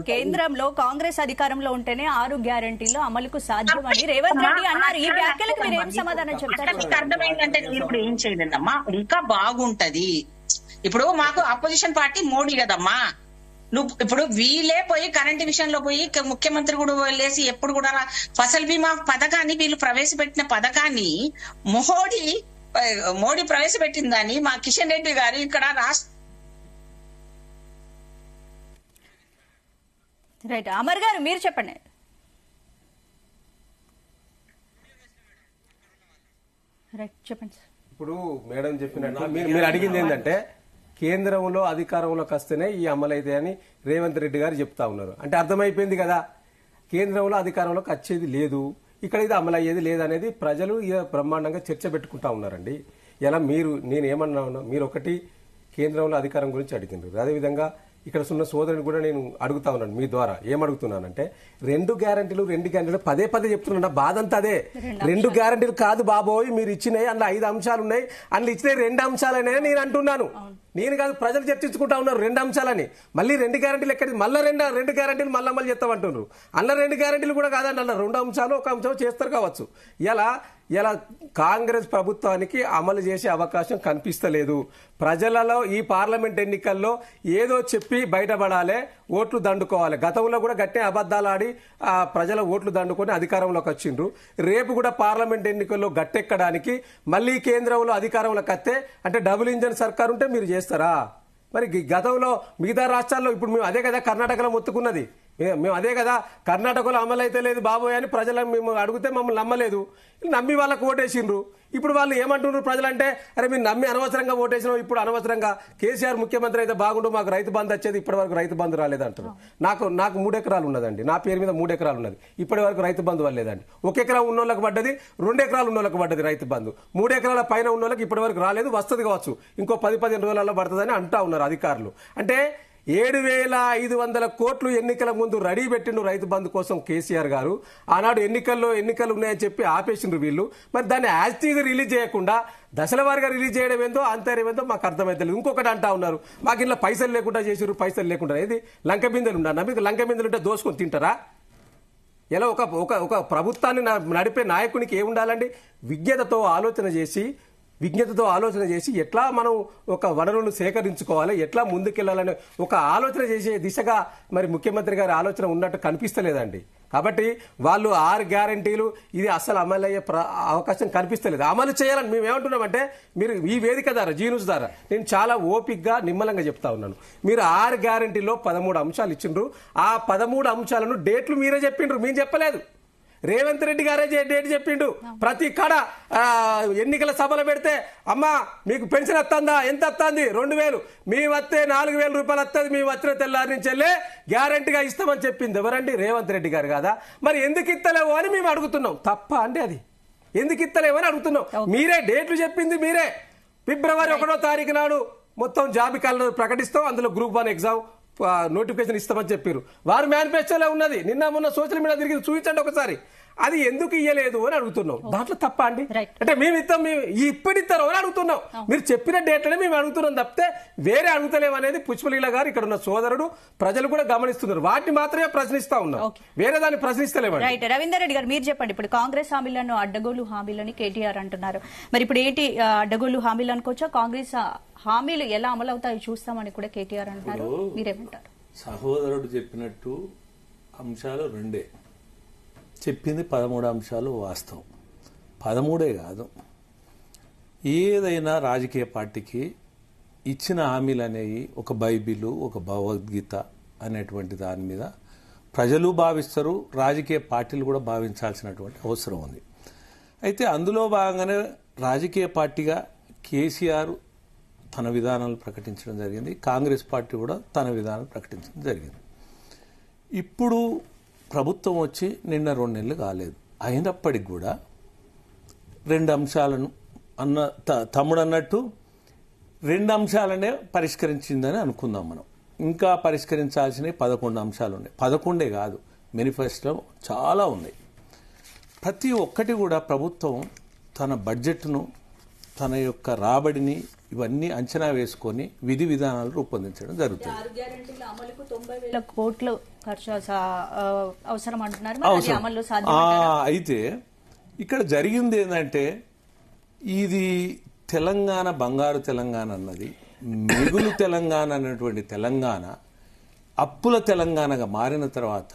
కేంద్రంలో కాంగ్రెస్ అధికారంలో ఉంటేనే 6 గ్యారెంటీలు అమలుకు సాధ్యమని రేవంత్ రెడ్డి అన్నారు. ఈ వ్యాఖ్యలకు మీరు ఏం సమాధానం చెప్తారు? మీకు అర్థమైందంటే ఇప్పుడు ఏం చేయలేదమ్మా, ఇంకా బాగుంటది. ఇప్పుడు మాకు అపోజిషన్ పార్టీ మోడీ కదమ్మా. ఇప్పుడు వీళ్ళే పోయి కరెంట్ విషయంలో పోయి ముఖ్యమంత్రి కూడా వెళ్ళేసి ఎప్పుడు కూడా ఫసల్ బీమా పథకాన్ని వీళ్ళు ప్రవేశపెట్టిన పథకాన్ని మోడీ ప్రవేశపెట్టిందని మా కిషన్ రెడ్డి గారు ఇక్కడ రైట్. అమర్ గారు మీరు చెప్పండి. రైట్, చెప్పండి. ఇప్పుడు మేడం చెప్పినట్టు మీరు అడిగింది ఏంటంటే కేంద్రంలో అధికారంలోకి వస్తేనే ఈ అమలైతే అని రేవంత్ రెడ్డి గారు చెప్తా ఉన్నారు. అంటే అర్థమైపోయింది కదా, కేంద్రంలో అధికారంలోకి వచ్చేది లేదు, ఇక్కడ ఇది అమలు అయ్యేది లేదనేది ప్రజలు బ్రహ్మాండంగా చర్చ పెట్టుకుంటా ఉన్నారండి. ఇలా నేనేమన్నా మీరు ఒకటి కేంద్రంలో అధికారం గురించి అడిగినారు, అదేవిధంగా ఇక్కడ ఉన్న సోదరుని కూడా నేను అడుగుతా ఉన్నాను మీ ద్వారా. ఏమడుగుతున్నానంటే 2 గ్యారంటీలు పదే చెప్తున్నా, బాధ అంతా అదే. 2 గ్యారంటీలు కాదు బాబోయ్, మీరు ఇచ్చినాయి అందులో 5 అంశాలు ఉన్నాయి, అందులో ఇచ్చినాయి 2 అంశాలనే నేను అంటున్నాను. నేను కాదు, ప్రజలు చర్చించుకుంటా ఉన్నారు 2 అంశాలని. మళ్ళీ 2 గ్యారంటీలు ఎక్కడి, మళ్ళీ 2 గ్యారంటీలు మళ్ళీ అమలు చేస్తామంటున్నారు. అందులో 2 గ్యారంటీలు కూడా కాదండి, అందులో 2 అంశాలు 1 అంశం చేస్తారు కావచ్చు. ఇలా కాంగ్రెస్ ప్రభుత్వానికి అమలు చేసే అవకాశం కనిపిస్తలేదు. ప్రజలలో ఈ పార్లమెంట్ ఎన్నికల్లో ఏదో చెప్పి బయటపడాలి, ఓట్లు దండుకోవాలి. గతంలో కూడా గట్టే అబద్దాలు ఆడి ప్రజల ఓట్లు దండుకొని అధికారంలోకి వచ్చిండ్రు. రేపు కూడా పార్లమెంట్ ఎన్నికల్లో గట్టెక్కడానికి మళ్ళీ కేంద్రంలో అధికారంలోకి వస్తే అంటే డబుల్ ఇంజన్ సర్కార్ ఉంటే మీరు చేస్తారా? మరి గతంలో మిగతా రాష్ట్రాల్లో ఇప్పుడు మేము అదే కదా కర్ణాటకలో మొత్తుకున్నది, మేము అదే కదా, కర్ణాటకలో అమలు అయితే లేదు బాబోయ్ అని ప్రజలను మేము అడిగితే మమ్మల్ని నమ్మలేదు, నమ్మి వాళ్ళకు ఓటేసిండ్రు. ఇప్పుడు వాళ్ళు ఏమంటున్నారు ప్రజలంటే, అరే మీరు నమ్మి అనవసరంగా ఓటేసినాం, ఇప్పుడు అనవసరంగా కేసీఆర్ ముఖ్యమంత్రి అయితే బాగుండు, మాకు రైతు బంధు వచ్చేది, ఇప్పటి వరకు రైతు బంధు రాలేదంటారు. నాకు 3 ఎకరాలు ఉన్నదండి, నా పేరు మీద 3 ఎకరాలు ఉన్నది, ఇప్పటి వరకు రైతు బంధు వల్లేదండి. 1 ఎకరా ఉన్నోళ్ళకి పడ్డది, 2 ఎకరాలు ఉన్నోళ్ళకి పడ్డది రైతు బంధు. 3 ఎకరాల పైన ఉన్నోళ్ళకి ఇప్పటి వరకు రాలేదు, వస్తుంది కావచ్చు, ఇంకో 10-15 రోజులలో పడుతుందని అంటా ఉన్నారు అధికారులు. అంటే 7,500 కోట్లు ఎన్నికల ముందు రెడీ పెట్టిండు రైతు బంధు కోసం కేసీఆర్ గారు. ఆనాడు ఎన్నికలు ఉన్నాయని చెప్పి ఆపేసిండ్రు వీళ్ళు. మరి దాన్ని యాజ్టీగా రిలీజ్ చేయకుండా దశల వారిగా రిలీజ్ చేయడం ఏందో అంతర్యం ఏందో మాకు అర్థమైతే. ఇంకొకటి అంటా ఉన్నారు, మాకు ఇలా పైసలు లేకుండా చేసిర్రు, పైసలు లేకుండా. ఇది లంక బిందెలు ఉన్నా, మీకు లంక బిందెలు ఉంటే దోసుకొని తింటారా? ఇలా ఒక ప్రభుత్వాన్ని నడిపే నాయకునికి ఏముండాలండి? విజ్ఞతతో ఆలోచన చేసి ఎట్లా మనం ఒక వనరులను సేకరించుకోవాలి, ఎట్లా ముందుకెళ్లాలని ఒక ఆలోచన చేసే దిశగా మరి ముఖ్యమంత్రి గారి ఆలోచన ఉన్నట్టు కనిపిస్తలేదండి. కాబట్టి వాళ్ళు 6 గ్యారంటీలు ఇది అసలు అమలు అయ్యే అవకాశం కనిపిస్తలేదు. అమలు చేయాలని మేము ఏమంటున్నామంటే, మీరు ఈ వేదిక ద్వారా జీ న్యూస్ ద్వారా నేను చాలా ఓపిక్గా నిమ్మలంగా చెప్తా ఉన్నాను. మీరు 6 గ్యారంటీలో 13 అంశాలు ఇచ్చిండ్రు. ఆ 13 అంశాలను డేట్లు మీరే చెప్పిండ్రు, మేము చెప్పలేదు. రేవంత్ రెడ్డి గారే డేట్ చెప్పిండు. ప్రతి కాడ ఎన్నికల సభలు పెడితే, అమ్మా మీకు పెన్షన్ వస్తుందా, ఎంత వస్తుంది, 2,000, మేము వస్తే 4,000 రూపాయలు వస్తుంది, మేము వచ్చిన తెల్లారి నుంచి వెళ్ళే గ్యారంటీగా ఇస్తామని చెప్పింది ఎవరండి? రేవంత్ రెడ్డి గారు కదా. మరి ఎందుకు ఇస్తలేవు అని మేము అడుగుతున్నాం. తప్ప అండి అది? ఎందుకు ఇస్తలేవు అని అడుగుతున్నాం. మీరే డేట్లు చెప్పింది మీరే. ఫిబ్రవరి 1వ తారీఖు నాడు మొత్తం జాబితాలను ప్రకటిస్తాం, అందులో గ్రూప్ 1 ఎగ్జామ్ నోటిఫికేషన్ ఇస్తామని చెప్పారు. వారు మేనిఫెస్టోలో ఉన్నది, నిన్న మొన్న సోషల్ మీడియా తిరిగి చూపించండి ఒకసారి. అది ఎందుకు ఇయ్యలేదు అని అడుగుతున్నాం. దాంట్లో తప్ప అండి? అంటే మేము ఇస్తాం, మేము ఇప్పుడు ఇస్తారో అని అడుగుతున్నాం. మీరు చెప్పిన డేట్లనే మేము అడుగుతున్నాం తప్పితే వేరే అడుగుతలేము అనేది పుష్పలీల గారు, ఇక్కడ ఉన్న సోదరుడు, ప్రజలు కూడా గమనిస్తున్నారు. వాటిని మాత్రమే ప్రశ్నిస్తా ఉన్నాం, వేరే దాన్ని ప్రశ్నిస్తలేమండి. రైట్. రవీందర్ రెడ్డి గారు మీరు చెప్పండి. ఇప్పుడు కాంగ్రెస్ హామీలను అడ్డగోలు హామీలని కేటీఆర్ అంటున్నారు. మరి ఇప్పుడు ఏంటి అడ్డగోలు హామీలు అనుకోవచ్చా? కాంగ్రెస్ హామీలు ఎలా అమలు అవుతాయో చూస్తామని కూడా కేటీఆర్ అంటున్నారు. మీరేమంటారు? సహోదరుడు చెప్పినట్టు అంశాలు 2, చెప్పింది 13 అంశాలు వాస్తవం. 13 కాదు, ఏదైనా రాజకీయ పార్టీకి ఇచ్చిన హామీలు అనేవి ఒక బైబిలు, ఒక భగవద్గీత అనేటువంటి దాని మీద ప్రజలు భావిస్తారు, రాజకీయ పార్టీలు కూడా భావించాల్సినటువంటి అవసరం ఉంది. అయితే అందులో భాగంగానే రాజకీయ పార్టీగా కేసీఆర్ తన విధానాలు ప్రకటించడం జరిగింది, కాంగ్రెస్ పార్టీ కూడా తన విధానాలు ప్రకటించడం జరిగింది. ఇప్పుడు ప్రభుత్వం వచ్చి నిన్న 2 నెలలు కాలేదు, అయినప్పటికి కూడా 2 అంశాలను తమ్ముడు అన్నట్టు 2 అంశాలనే పరిష్కరించిందని అనుకుందాం మనం. ఇంకా పరిష్కరించాల్సినవి 11 అంశాలు ఉన్నాయి. 11 కాదు, మేనిఫెస్టోలో చాలా ఉన్నాయి. ప్రతి ఒక్కటి కూడా ప్రభుత్వం తన బడ్జెట్ను, తన యొక్క రాబడిని ఇవన్నీ అంచనా వేసుకొని విధి విధానాలు రూపొందించడం జరుగుతుంది. 6 గ్యారెంటీల అమలుకు 90,000 కోట్లు ఖర్చు అవసరం అంటున్నారు. అయితే ఇక్కడ జరిగింది ఏంటంటే, ఇది తెలంగాణ బంగారు తెలంగాణ అన్నది మిగులు తెలంగాణ అన్నటువంటి తెలంగాణ అప్పుల తెలంగాణగా మారిన తర్వాత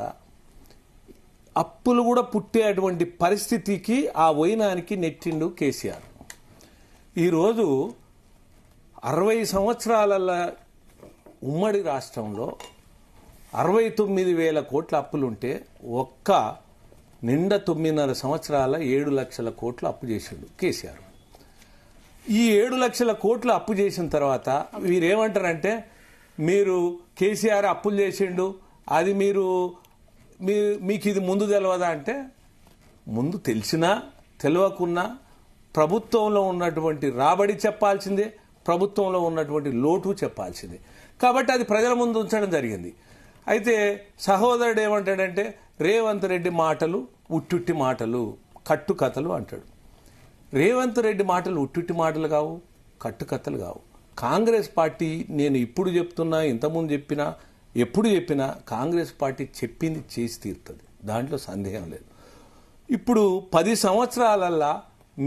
అప్పులు కూడా పుట్టేటువంటి పరిస్థితికి ఆ వైనానికి నెట్టిండు కేసీఆర్. ఈరోజు 60 సంవత్సరాల ఉమ్మడి రాష్ట్రంలో 69,000 కోట్ల అప్పులుంటే ఒక్క నిండా 9.5 సంవత్సరాల 7 లక్షల కోట్లు అప్పు చేసిండు కేసీఆర్. ఈ 7 లక్షల కోట్లు అప్పు చేసిన తర్వాత వీరేమంటారంటే, మీరు కేసీఆర్ అప్పులు చేసిండు, అది మీకు ఇది ముందు తెలియదా అంటే, ముందు తెలిసినా తెలియకున్నా ప్రభుత్వంలో ఉన్నటువంటి రాబడి చెప్పాల్సిందే, ప్రభుత్వంలో ఉన్నటువంటి లోటు చెప్పాల్సిందే. కాబట్టి అది ప్రజల ముందు ఉంచడం జరిగింది. అయితే సహోదరుడు ఏమంటాడంటే, రేవంత్ రెడ్డి మాటలు ఉట్టుట్టి మాటలు, కట్టుకథలు అంటాడు. రేవంత్ రెడ్డి మాటలు ఉట్టుట్టి మాటలు కావు, కట్టుకథలు కావు. కాంగ్రెస్ పార్టీ, నేను ఇప్పుడు చెప్తున్నా, ఇంతకుముందు చెప్పినా, ఎప్పుడు చెప్పినా కాంగ్రెస్ పార్టీ చెప్పింది చేసి తీరుతుంది, దాంట్లో సందేహం లేదు. ఇప్పుడు 10 సంవత్సరాలల్లా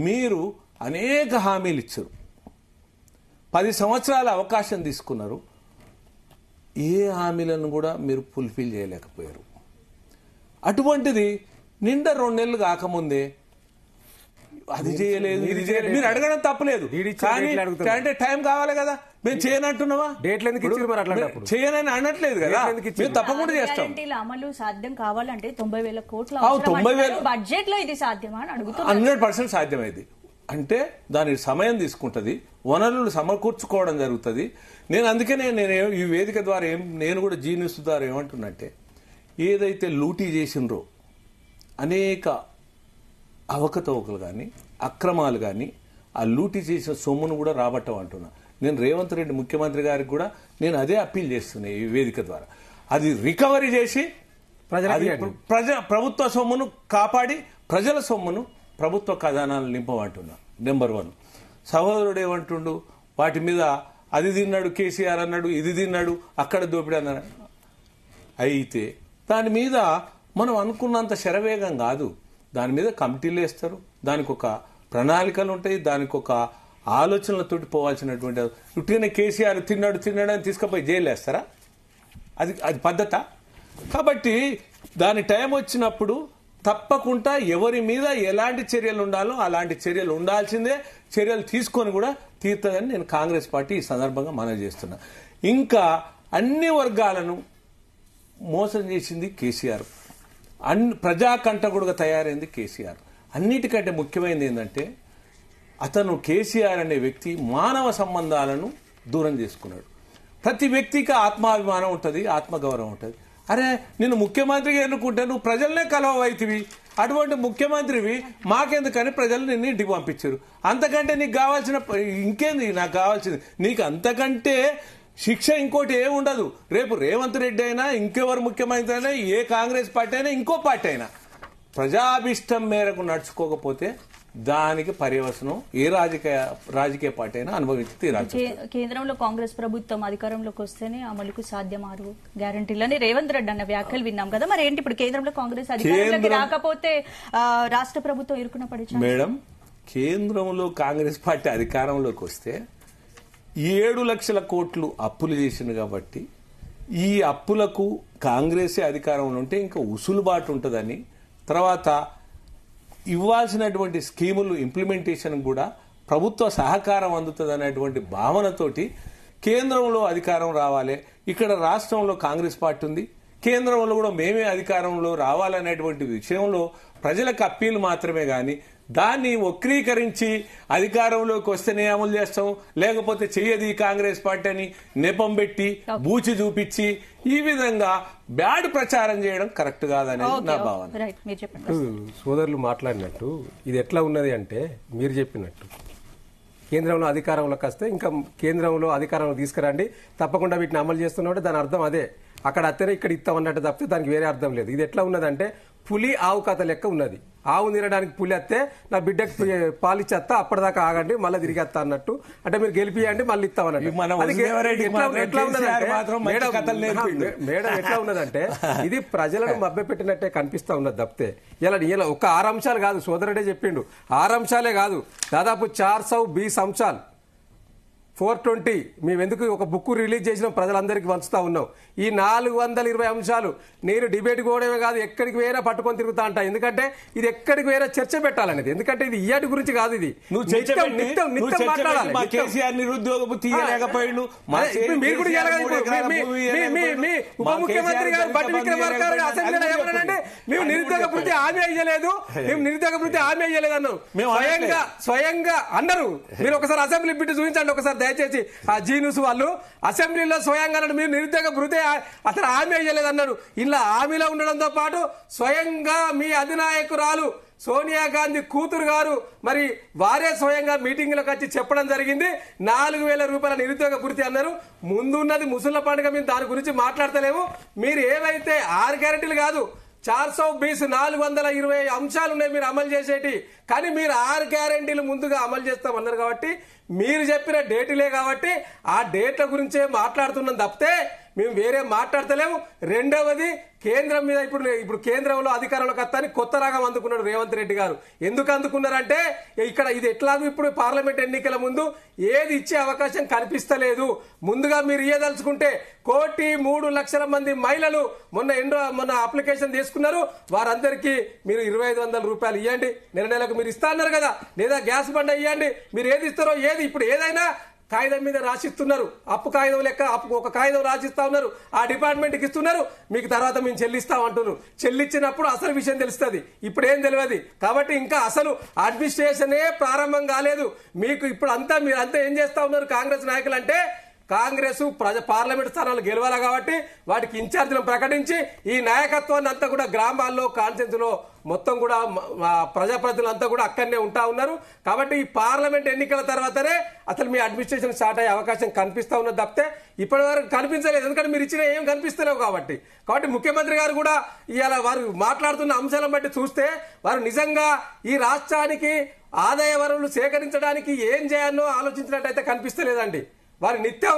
మీరు అనేక హామీలు ఇచ్చారు, 10 సంవత్సరాల అవకాశం తీసుకున్నారు, ఏ హామీలను కూడా మీరు ఫుల్ఫిల్ చేయలేకపోయారు. అటువంటిది నిండా 2 నెలలు కాకముందే అది చేయలేదు ఇది చేయలేదు మీరు అడగడం తప్పలేదు, కానీ అంటే టైం కావాలి కదా. మేము చేయనంటున్నావా? డేట్లు ఎందుకు ఇచ్చారు మరి? అట్లాంటప్పుడు చేయనని అనట్లేదు కదా, మేము తప్పకుండా చేస్తాం. అమలు సాధ్యం కావాలంటే 90,000 కోట్ల 90,000 బడ్జెట్ లో ఇది సాధ్యమా అని అడుగుతున్నా. 100% సాధ్యమైంది. అంటే దానికి సమయం తీసుకుంటది, వనరులు సమకూర్చుకోవడం జరుగుతుంది. నేను అందుకనే నేను ఈ వేదిక ద్వారా నేను కూడా జీనిస్ ద్వారా ఏమంటున్నట్టే, ఏదైతే లూటీ చేసిండ్రో అనేక అవకతవకలు కానీ అక్రమాలు కానీ ఆ లూటీ చేసిన సొమ్మును కూడా రాబట్టమంటున్నా. నేను రేవంత్ రెడ్డి ముఖ్యమంత్రి గారికి కూడా నేను అదే అప్పీల్ చేస్తున్నా ఈ వేదిక ద్వారా. అది రికవరీ చేసి ప్రభుత్వ సొమ్మును కాపాడి ప్రజల సొమ్మును ప్రభుత్వ ఖజానాలు నింపమంటున్నా. నెంబర్ 1. సహోదరుడు ఏమంటుండు, వాటి మీద అది తిన్నాడు కేసీఆర్ అన్నాడు, ఇది తిన్నాడు, అక్కడ దోపిడీ అన్నాడు. అయితే దాని మీద మనం అనుకున్నంత శరవేగం కాదు. దాని మీద కమిటీలు వేస్తారు, దానికి ఒక ప్రణాళికలు ఉంటాయి, దానికి ఒక ఆలోచనలతోటి పోవాల్సినటువంటి. ఉట్టిగానే కేసీఆర్ తిన్నాడు అని తీసుకుపోయి జైలు వేస్తారా? అది పద్ధత. కాబట్టి దాని టైం వచ్చినప్పుడు తప్పకుండా ఎవరి మీద ఎలాంటి చర్యలు ఉండాలో అలాంటి చర్యలు ఉండాల్సిందే, చర్యలు తీసుకొని కూడా తీర్తదని నేను కాంగ్రెస్ పార్టీ ఈ సందర్భంగా మనవి చేస్తున్నా. ఇంకా అన్ని వర్గాలను మోసం చేసింది కేసీఆర్, ప్రజాకంటకుడుగా తయారైంది కేసీఆర్. అన్నిటికంటే ముఖ్యమైనది ఏంటంటే అతను కేసీఆర్ అనే వ్యక్తి మానవ సంబంధాలను దూరం చేసుకున్నాడు. ప్రతి వ్యక్తికి ఆత్మాభిమానం ఉంటుంది, ఆత్మగౌరవం ఉంటుంది. అరే నేను ముఖ్యమంత్రిగా ఎన్నుకుంటే నువ్వు ప్రజలనే కలవైతివి, అటువంటి ముఖ్యమంత్రివి మాకెందుకని ప్రజలు నిన్ను ఇంటికి పంపించారు. అంతకంటే నీకు కావాల్సిన ఇంకేంది? నాకు కావాల్సింది నీకు అంతకంటే శిక్ష ఇంకోటి ఏముండదు. రేపు రేవంత్ రెడ్డి అయినా ఇంకెవరు ముఖ్యమంత్రి అయినా ఏ కాంగ్రెస్ పార్టీ అయినా ఇంకో పార్టీ అయినా ప్రజాభిష్టం మేరకు నడుచుకోకపోతే దానికి పర్యవసనం ఏ రాజకీయ పార్టీ అయినా అనుభవించి తీరాలి. కేంద్రంలో కాంగ్రెస్ ప్రభుత్వం అధికారంలోకి వస్తేనే అమలుకు సాధ్యం 6 గ్యారంటీలని రేవంత్ రెడ్డి అన్న వ్యాఖ్యలు విన్నాం కదా. మరి ఏంటి ఇప్పుడు కేంద్రంలో కాంగ్రెస్ అధికారంలోకి రాకపోతే రాష్ట్ర ప్రభుత్వం ఇరుకున పడే మేడం, కేంద్రంలో కాంగ్రెస్ పార్టీ అధికారంలోకి వస్తే 7 లక్షల కోట్లు అప్పులు చేసింది కాబట్టి ఈ అప్పులకు కాంగ్రెసే అధికారంలో ఉంటే ఇంకా ఉసులుబాటు ఉంటుందని, తర్వాత ఇవ్వాల్సినటువంటి స్కీములు ఇంప్లిమెంటేషన్ కూడా ప్రభుత్వ సహకారం అందుతుంది అనేటువంటి భావనతోటి కేంద్రంలో అధికారం రావాలి, ఇక్కడ రాష్ట్రంలో కాంగ్రెస్ పార్టీ ఉంది, కేంద్రంలో కూడా మేమే అధికారంలో రావాలనేటువంటి విషయంలో ప్రజలకు అప్పీల్ మాత్రమే గాని దాన్ని వక్రీకరించి అధికారంలోకి వస్తేనే అమలు చేస్తాం, లేకపోతే చెయ్యది కాంగ్రెస్ పార్టీ అని నెపం పెట్టి బూచి చూపించి ఈ విధంగా బ్యాడ్ ప్రచారం చేయడం కరెక్ట్ కాదనేది నా భావన. సోదరులు మాట్లాడినట్టు ఇది ఎట్లా ఉన్నది అంటే, మీరు చెప్పినట్టు కేంద్రంలో అధికారంలోకి వస్తే ఇంకా కేంద్రంలో అధికారంలో తీసుకురండి, తప్పకుండా వీటిని అమలు చేస్తున్నట్టు దాని అర్థం అదే. అక్కడ అత్తనే ఇక్కడ ఇస్తామన్నట్టు తప్పితే దానికి వేరే అర్థం లేదు. ఇది ఎట్లా ఉన్నదంటే పులి ఆవు కథ లెక్క ఉన్నది. ఆవు తినడానికి పులి వస్తే నా బిడ్డకి పాలిచ్చేస్తా, అప్పటిదాకా ఆగండి మళ్ళీ తిరిగేస్తా అన్నట్టు. అంటే మీరు గెలిపియండి మళ్ళీ ఇస్తామన్నట్టు. మేడం ఎట్లా ఉన్నదంటే ఇది ప్రజలను మభ్యపెట్టినట్టే కనిపిస్తా ఉన్నది తప్పితే ఇలా ఒక 6 అంశాలు కాదు, సోదరుడే చెప్పిండు, 6 అంశాలే కాదు, దాదాపు 420 అంశాలు 420 మేమెందుకు ఒక బుక్ రిలీజ్ చేసిన ప్రజలందరికీ పంచుతా ఉన్నాం. ఈ 420 అంశాలు నేను డిబేట్ పోవడమే కాదు, ఎక్కడికి వేరే పట్టుకొని తిరుగుతా అంట. ఎందుకంటే ఇది ఎక్కడికి వేరే చర్చ పెట్టాలనేది. ఎందుకంటే ఇది ఇయ్యాటి గురించి కాదు, ఇది నిత్యం మాట్లాడాలి. ఉప ముఖ్యమంత్రి గారు బట్టి విక్రమార్క గారు అసెంబ్లీలో ఏమన్నారంటే మేము నిరుద్యోగ వృత్తి హామీ అయ్యలేదు, మేము నిరుద్యోగ వృత్తి హామీ అయ్యలేదు అన్నారు. స్వయంగా అన్నారు. మీరు ఒకసారి అసెంబ్లీ బిడ్డ చూపించండి ఒకసారి దయచేసి. ఆ జీన్యూస్ వాళ్ళు అసెంబ్లీలో స్వయంగా మీరు నిరుద్యోగ వృత్తి అసలు హామీ అయ్యలేదన్నారు. ఇలా హామీలో ఉండడంతో పాటు స్వయంగా మీ అధినాయకురాలు సోనియా గాంధీ కూతురు గారు మరి వారే స్వయంగా మీటింగ్లకు వచ్చి చెప్పడం జరిగింది. 4,000 రూపాయల నిరుద్యోగ వృత్తి అన్నారు. ముందున్నది ముసళ్ళ పండుగ, మేము దాని గురించి మాట్లాడతలేము. మీరు ఏవైతే 6 గ్యారెంటీలు కాదు 420 420 అంశాలు ఉన్నాయి మీరు అమలు చేసేటి, కానీ మీరు 6 గ్యారెంటీలు ముందుగా అమలు చేస్తామన్నారు కాబట్టి మీరు చెప్పిన డేటులే కాబట్టి ఆ డేట్ల గురించే మాట్లాడుతున్నాం తప్పితే మేము వేరే మాట్లాడతలేము. రెండవది కేంద్రం మీద ఇప్పుడు కేంద్రంలో అధికారంలోకి వస్తాని కొత్త రాగం అందుకున్నాడు రేవంత్ రెడ్డి గారు. ఎందుకు అందుకున్నారంటే ఇక్కడ ఇది ఎట్లాగూ ఇప్పుడు పార్లమెంట్ ఎన్నికల ముందు ఏది ఇచ్చే అవకాశం కనిపిస్తలేదు. ముందుగా మీరు ఇయ్యదలుచుకుంటే 1,03,00,000 మంది మహిళలు మొన్న అప్లికేషన్ తీసుకున్నారు. వారందరికీ మీరు 2,500 రూపాయలు ఇవ్వండి, నెలకు మీరు ఇస్తా అన్నారు కదా, లేదా గ్యాస్ బండ ఇవ్వండి. మీరు ఏది ఇస్తారో ఇప్పుడు ఏదైనా కాగితం మీద రాసిస్తున్నారు. అప్పు కాగితం లెక్క ఒక కాగితం రాసిస్తా ఉన్నారు, ఆ డిపార్ట్మెంట్కి ఇస్తున్నారు, మీకు తర్వాత మేము చెల్లిస్తాం అంటున్నారు. చెల్లించినప్పుడు అసలు విషయం తెలుస్తుంది, ఇప్పుడు ఏం తెలియదు. కాబట్టి ఇంకా అసలు అడ్మినిస్ట్రేషనే ప్రారంభం కాలేదు. మీకు ఇప్పుడు మీరంతా ఏం చేస్తా ఉన్నారు కాంగ్రెస్ నాయకులు అంటే, కాంగ్రెస్ పార్లమెంట్ స్థానాలు గెలవాలి కాబట్టి వాటికి ఇన్ఛార్జీలను ప్రకటించి ఈ నాయకత్వాన్ని అంతా కూడా గ్రామాల్లో కాన్ఫరెన్స్ లో మొత్తం కూడా ప్రజాప్రతినిధులంతా కూడా అక్కడనే ఉంటా ఉన్నారు. కాబట్టి ఈ పార్లమెంట్ ఎన్నికల తర్వాతనే అసలు మీ అడ్మినిస్ట్రేషన్ స్టార్ట్ అయ్యే అవకాశం కనిపిస్తా ఉన్నది తప్పితే ఇప్పటి వరకు కనిపించలేదు. ఎందుకంటే మీరు ఇచ్చిన ఏం కనిపిస్తలేవు కాబట్టి ముఖ్యమంత్రి గారు కూడా ఇవాళ వారు మాట్లాడుతున్న అంశాలను బట్టి చూస్తే వారు నిజంగా ఈ రాష్ట్రానికి ఆదాయ వనరులు సేకరించడానికి ఏం చేయాలో ఆలోచించినట్టయితే కనిపిస్తలేదండి. వారి నిత్యం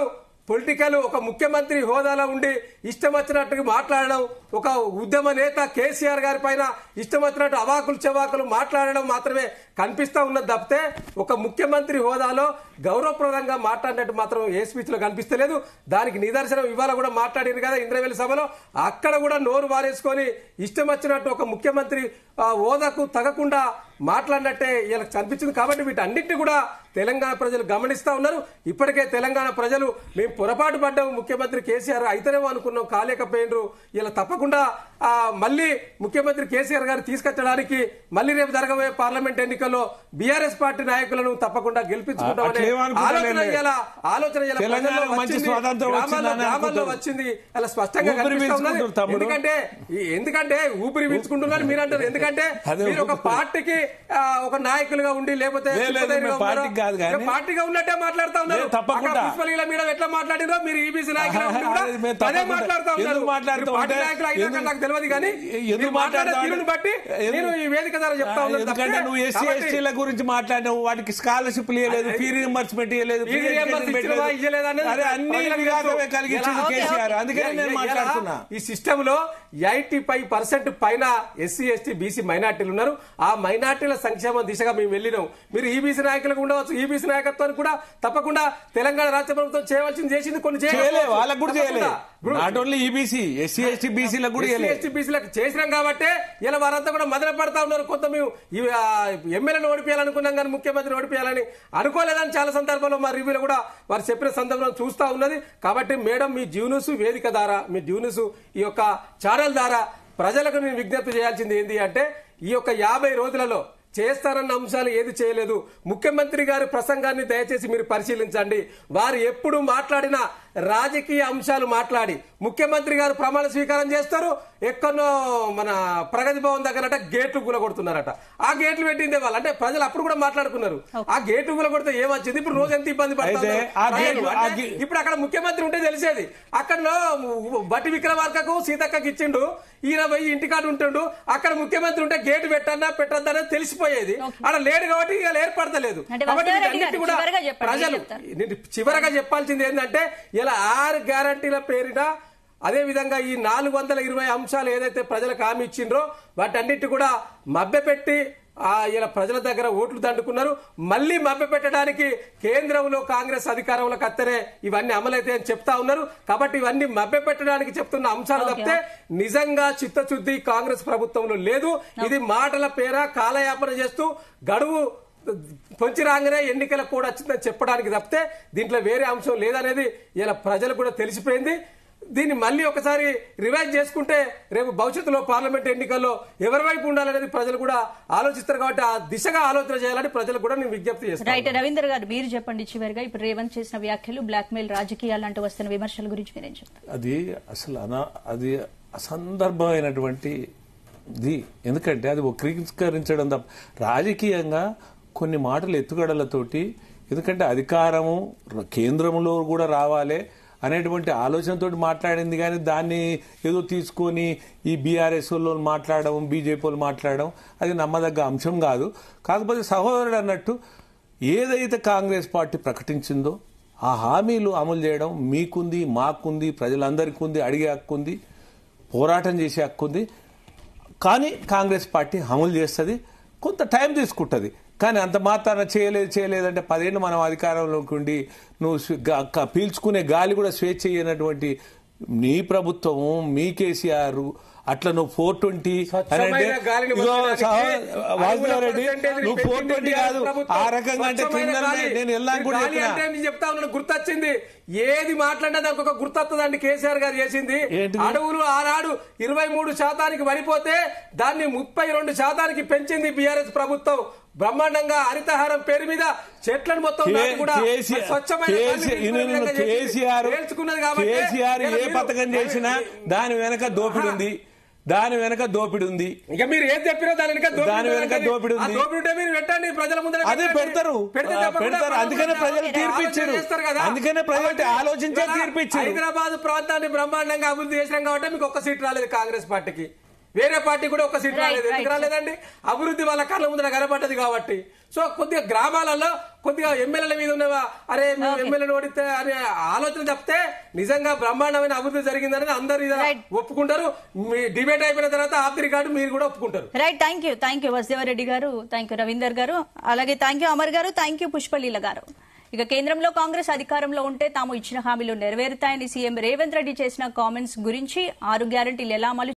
పొలిటికల్ ఒక ముఖ్యమంత్రి హోదాలో ఉండి ఇష్టం వచ్చినట్టుగా మాట్లాడడం, ఒక ఉద్యమ నేత కేసీఆర్ గారి పైన ఇష్టం వచ్చినట్టు అవాకులు చెవాకులు మాట్లాడడం మాత్రమే కనిపిస్తా ఉన్నది తప్పితే ఒక ముఖ్యమంత్రి హోదాలో గౌరవప్రదంగా మాట్లాడినట్టు మాత్రం ఏ స్పీచ్ లో కనిపిస్తలేదు. దానికి నిదర్శనం ఇవాళ కూడా మాట్లాడింది కదా ఇంద్రవెల్లి సభలో, అక్కడ కూడా నోరు వారేసుకొని ఇష్టం వచ్చినట్టు ఒక ముఖ్యమంత్రి హోదాకు తగకుండా మాట్లాడినట్టే ఇలా కనిపించింది. కాబట్టి వీటన్నింటినీ కూడా తెలంగాణ ప్రజలు గమనిస్తా ఉన్నారు. ఇప్పటికే తెలంగాణ ప్రజలు మేము పొరపాటు పడ్డాము, ముఖ్యమంత్రి కేసీఆర్ అయితేనేమో అనుకున్నాం, కాలేకపోయినరు. ఇలా తప్పకుండా మళ్ళీ ముఖ్యమంత్రి కేసీఆర్ గారు తీసుకొచ్చడానికి మళ్ళీ రేపు జరగబోయే పార్లమెంట్ ఎన్నికల్లో బీఆర్ఎస్ పార్టీ నాయకులను తప్పకుండా గెలిపించుకుంటామని గ్రామాల్లో వచ్చింది అలా స్పష్టంగా ఎందుకంటే ఊపిరి పీల్చుకుంటున్నారు మీరు అంటారు. ఎందుకంటే మీరు ఒక పార్టీకి ఒక నాయకులుగా ఉండి లేకపోతే పార్టీగా ఉన్నట్టే మాట్లాడుతా ఉన్నారు. మీద ఎట్లా మాట్లాడినో మీరు ఈబీసీ నాయకులు అదే మాట్లాడుతా ఉన్నారు. పార్టీ నాయకులు అయినాక నాకు తెలియదు కానీ మాట్లాడే తీరును బట్టి నేను ఈ వేదిక ద్వారా చెప్తా ఉన్నాను. ఎందుకంటే నువ్వు ఎస్సీ ఎస్టీల గురించి మాట్లాడినావు, వాటికి స్కాలర్షిప్ ఇవ్వలేదు, ఫీ రీయింబర్స్మెంట్ ఇవ్వలేదు, ఈ సిస్టమ్ లో 85% పైన ఎస్సీ ఎస్టీ బీసీ మైనార్టీలు ఉన్నారు. ఆ మైనార్టీల సంక్షేమ దిశగా మేము వెళ్ళినాం. మీరు ఈబీసీ నాయకులకు ఉండవచ్చు, ఈబీసీ నాయకత్వాన్ని కూడా తప్పకుండా తెలంగాణ రాష్ట్ర ప్రభుత్వం చేయవలసింది చేసింది, కొన్ని చేయలేదు, వాళ్ళకు కూడా చేయలేదు. Not only EBC SC ST బీసీలకు కూడా ఎస్టీ బీసీలకు చేసినాం కాబట్టి ఇలా వారంతా కూడా మొదలు పడతా ఉన్నారు. కొంత మేము ఎమ్మెల్యేని ఓడిపోయాలనుకున్నాం కానీ ముఖ్యమంత్రిని ఓడిపోయాలని అనుకోలేదని చాలా సందర్భంలో మా రివ్యూలో కూడా వారు చెప్పిన సందర్భంలో చూస్తా ఉన్నది. కాబట్టి మేడం మీ జ్యూన్యూస్ వేదిక ద్వారా, మీ జ్యూన్యూస్ ఈ యొక్క ఛానల్ ద్వారా ప్రజలకు నేను విజ్ఞప్తి చేయాల్సింది ఏంటి అంటే, ఈ యొక్క 50 రోజులలో చేస్తారన్న అంశాలు ఏది చేయలేదు. ముఖ్యమంత్రి గారి ప్రసంగాన్ని దయచేసి మీరు పరిశీలించండి. వారు ఎప్పుడు మాట్లాడినా రాజకీయ అంశాలు మాట్లాడి, ముఖ్యమంత్రి గారు ప్రమాణ స్వీకారం చేస్తారు, ఎక్కడో మన ప్రగతి భవన్ దగ్గరట గేట్లు కూలగొడుతున్నారట. ఆ గేట్లు పెట్టిందే వాళ్ళు, అంటే ప్రజలు అప్పుడు కూడా మాట్లాడుకున్నారు. ఆ గేట్లు కూలగొడితే ఏమొచ్చింది, ఇప్పుడు రోజు ఎంత ఇబ్బంది పడుతుంది. ఇప్పుడు అక్కడ ముఖ్యమంత్రి ఉంటే తెలిసేది. అక్కడ బట్టి విక్రమార్కకు సీతక్కకి ఇచ్చిండు, ఈయన పోయి ఇంటికాడు ఉంటుండు. అక్కడ ముఖ్యమంత్రి ఉంటే గేటు పెట్టొద్దనే తెలిసిపోయేది. అక్కడ లేడు కాబట్టి ఇక ఏర్పడతలేదు. కాబట్టి కూడా ప్రజలు చివరగా చెప్పాల్సింది ఏంటంటే, ఇలా 6 గ్యారంటీల పేరిట అదే విధంగా ఈ 420 అంశాలు ఏదైతే ప్రజలకు హామీ ఇచ్చిండ్రో వాటన్నిటి కూడా మభ్యపెట్టి ఇలా ప్రజల దగ్గర ఓట్లు దండుకున్నారు. మళ్లీ మభ్యపెట్టడానికి కేంద్రంలో కాంగ్రెస్ అధికారంలోకి వస్తేనే ఇవన్నీ అమలైతే అని చెప్తా ఉన్నారు. కాబట్టి ఇవన్నీ మభ్యపెట్టడానికి చెప్తున్న అంశాలు తప్పితే నిజంగా చిత్తశుద్ధి కాంగ్రెస్ ప్రభుత్వంలో లేదు. ఇది మాటల పేర కాలయాపన చేస్తూ గడువు పొంచి రాగానే ఎన్నికల కూడా వచ్చిందని చెప్పడానికి తప్పితే దీంట్లో వేరే అంశం లేదనేది ఇలా ప్రజలకు కూడా తెలిసిపోయింది. దీన్ని మళ్ళీ ఒకసారి రివైజ్ చేసుకుంటే రేపు భవిష్యత్తులో పార్లమెంట్ ఎన్నికల్లో ఎవరి వైపు ఉండాలనేది ప్రజలు కూడా ఆలోచిస్తారు. కాబట్టి ఆ దిశగా ఆలోచన చేయాలని ప్రజలు కూడా నేను విజ్ఞప్తి చేస్తాను. రైట్ రవీందర్ గారు, మీరు చెప్పండి చివరిగా. ఇప్పుడు రేవంత్ చేసిన వ్యాఖ్యలు బ్లాక్ మెయిల్ రాజకీయాలు అంటూ వస్తున్న విమర్శల గురించి మీరేం చెప్తారు? అది అసందర్భమైనటువంటి ఎందుకంటే అది వక్రీకరించడం తప్ప రాజకీయంగా కొన్ని మాటలు ఎత్తుగడలతోటి, ఎందుకంటే అధికారము కేంద్రంలో కూడా రావాలి అనేటువంటి ఆలోచనతో మాట్లాడింది. కానీ దాన్ని ఏదో తీసుకొని ఈ బీఆర్ఎస్ వాళ్ళు మాట్లాడడం, బీజేపీ వాళ్ళు మాట్లాడడం అది నమ్మదగ్గ అంశం కాదు. కాకపోతే సహోదరుడు అన్నట్టు ఏదైతే కాంగ్రెస్ పార్టీ ప్రకటించిందో ఆ హామీలు అమలు చేయడం మీకుంది, మాకుంది, ప్రజలందరికీ ఉంది, అడిగే హక్కు ఉంది, పోరాటం చేసే హక్కు ఉంది. కానీ కాంగ్రెస్ పార్టీ అమలు చేస్తుంది, కొంత టైం తీసుకుంటుంది. కానీ అంత మాత్రాన చేయలేదంటే 10 ఏళ్ళు మనం అధికారంలోకి ఉండి నువ్వు పీల్చుకునే గాలి కూడా స్వేచ్ఛ చేయనటువంటి నీ ప్రభుత్వము, మీ కేసీఆర్ అట్లా నువ్వు 420 వాసుదేవరెడ్డి నువ్వు 420 కాదు ఆ రకంగా అంటే నేను వెళ్ళాను కూడా చెప్తా ఉన్నాను. గుర్తొచ్చింది, ఏది మాట్లాడినా దానికి ఒక గుర్తొస్తుందండి. కేసీఆర్ గారు చేసింది అడవులు ఆనాడు 23% పడిపోతే దాన్ని 32% పెంచింది బీఆర్ఎస్ ప్రభుత్వం. బ్రహ్మాండంగా హరితహారం పేరు మీద చెట్లను మొత్తం కేసీఆర్ ఏ పథకం చేసినా దాని వెనక దోపిడి ఉంది, ఇక మీరు ఏం చెప్పినా దాని వెనక దోపిడి ఉంది. మీరు పెట్టండి, ప్రజల ముందు అదే పెడతారు. అందుకనే ప్రజలు తీర్పిచ్చారు, అందుకనే ప్రజలు ఆలోచించే తీర్పిచ్చారు. హైదరాబాద్ ప్రాంతాన్ని బ్రహ్మాండంగా అభివృద్ధి చేసినాం కాబట్టి మీకు ఒక్క సీట్ రాలేదు కాంగ్రెస్ పార్టీకి. వేరే పార్టీ కూడా ఒక సీట్ రాలేదు. ఎందుకు రాలేదండి? అభివృద్ధి వాళ్ళ కళ్ళ ముందర కనబడ్డది కాబట్టి. సో కొద్దిగా గ్రామాలలో కొద్దిగా ఎమ్మెల్యేల మీద ఉన్నవా, అరే ఎమ్మెల్యేలు ఓడితే అనే ఆలోచన తప్పితే నిజంగా బ్రహ్మాండమైన అభివృద్ధి జరిగిందని అందరు ఒప్పుకుంటారు. మీ డిబేట్ అయిపోయిన తర్వాత ఆఫ్ ది రికార్డు మీరు కూడా ఒప్పుకుంటారు. రైట్, థ్యాంక్ యూ వాసుదేవరెడ్డి గారు, థ్యాంక్ యూ రవీందర్ గారు, అలాగే థ్యాంక్ యూ అమర్ గారు, థ్యాంక్ యూ పుష్పలీల గారు. ఇక కేంద్రంలో కాంగ్రెస్ అధికారంలో ఉంటే తాము ఇచ్చిన హామీలు నెరవేరుతాయని సీఎం రేవంత్ రెడ్డి చేసిన కామెంట్స్ గురించి 6 గ్యారెంటీలు ఎలా అమలు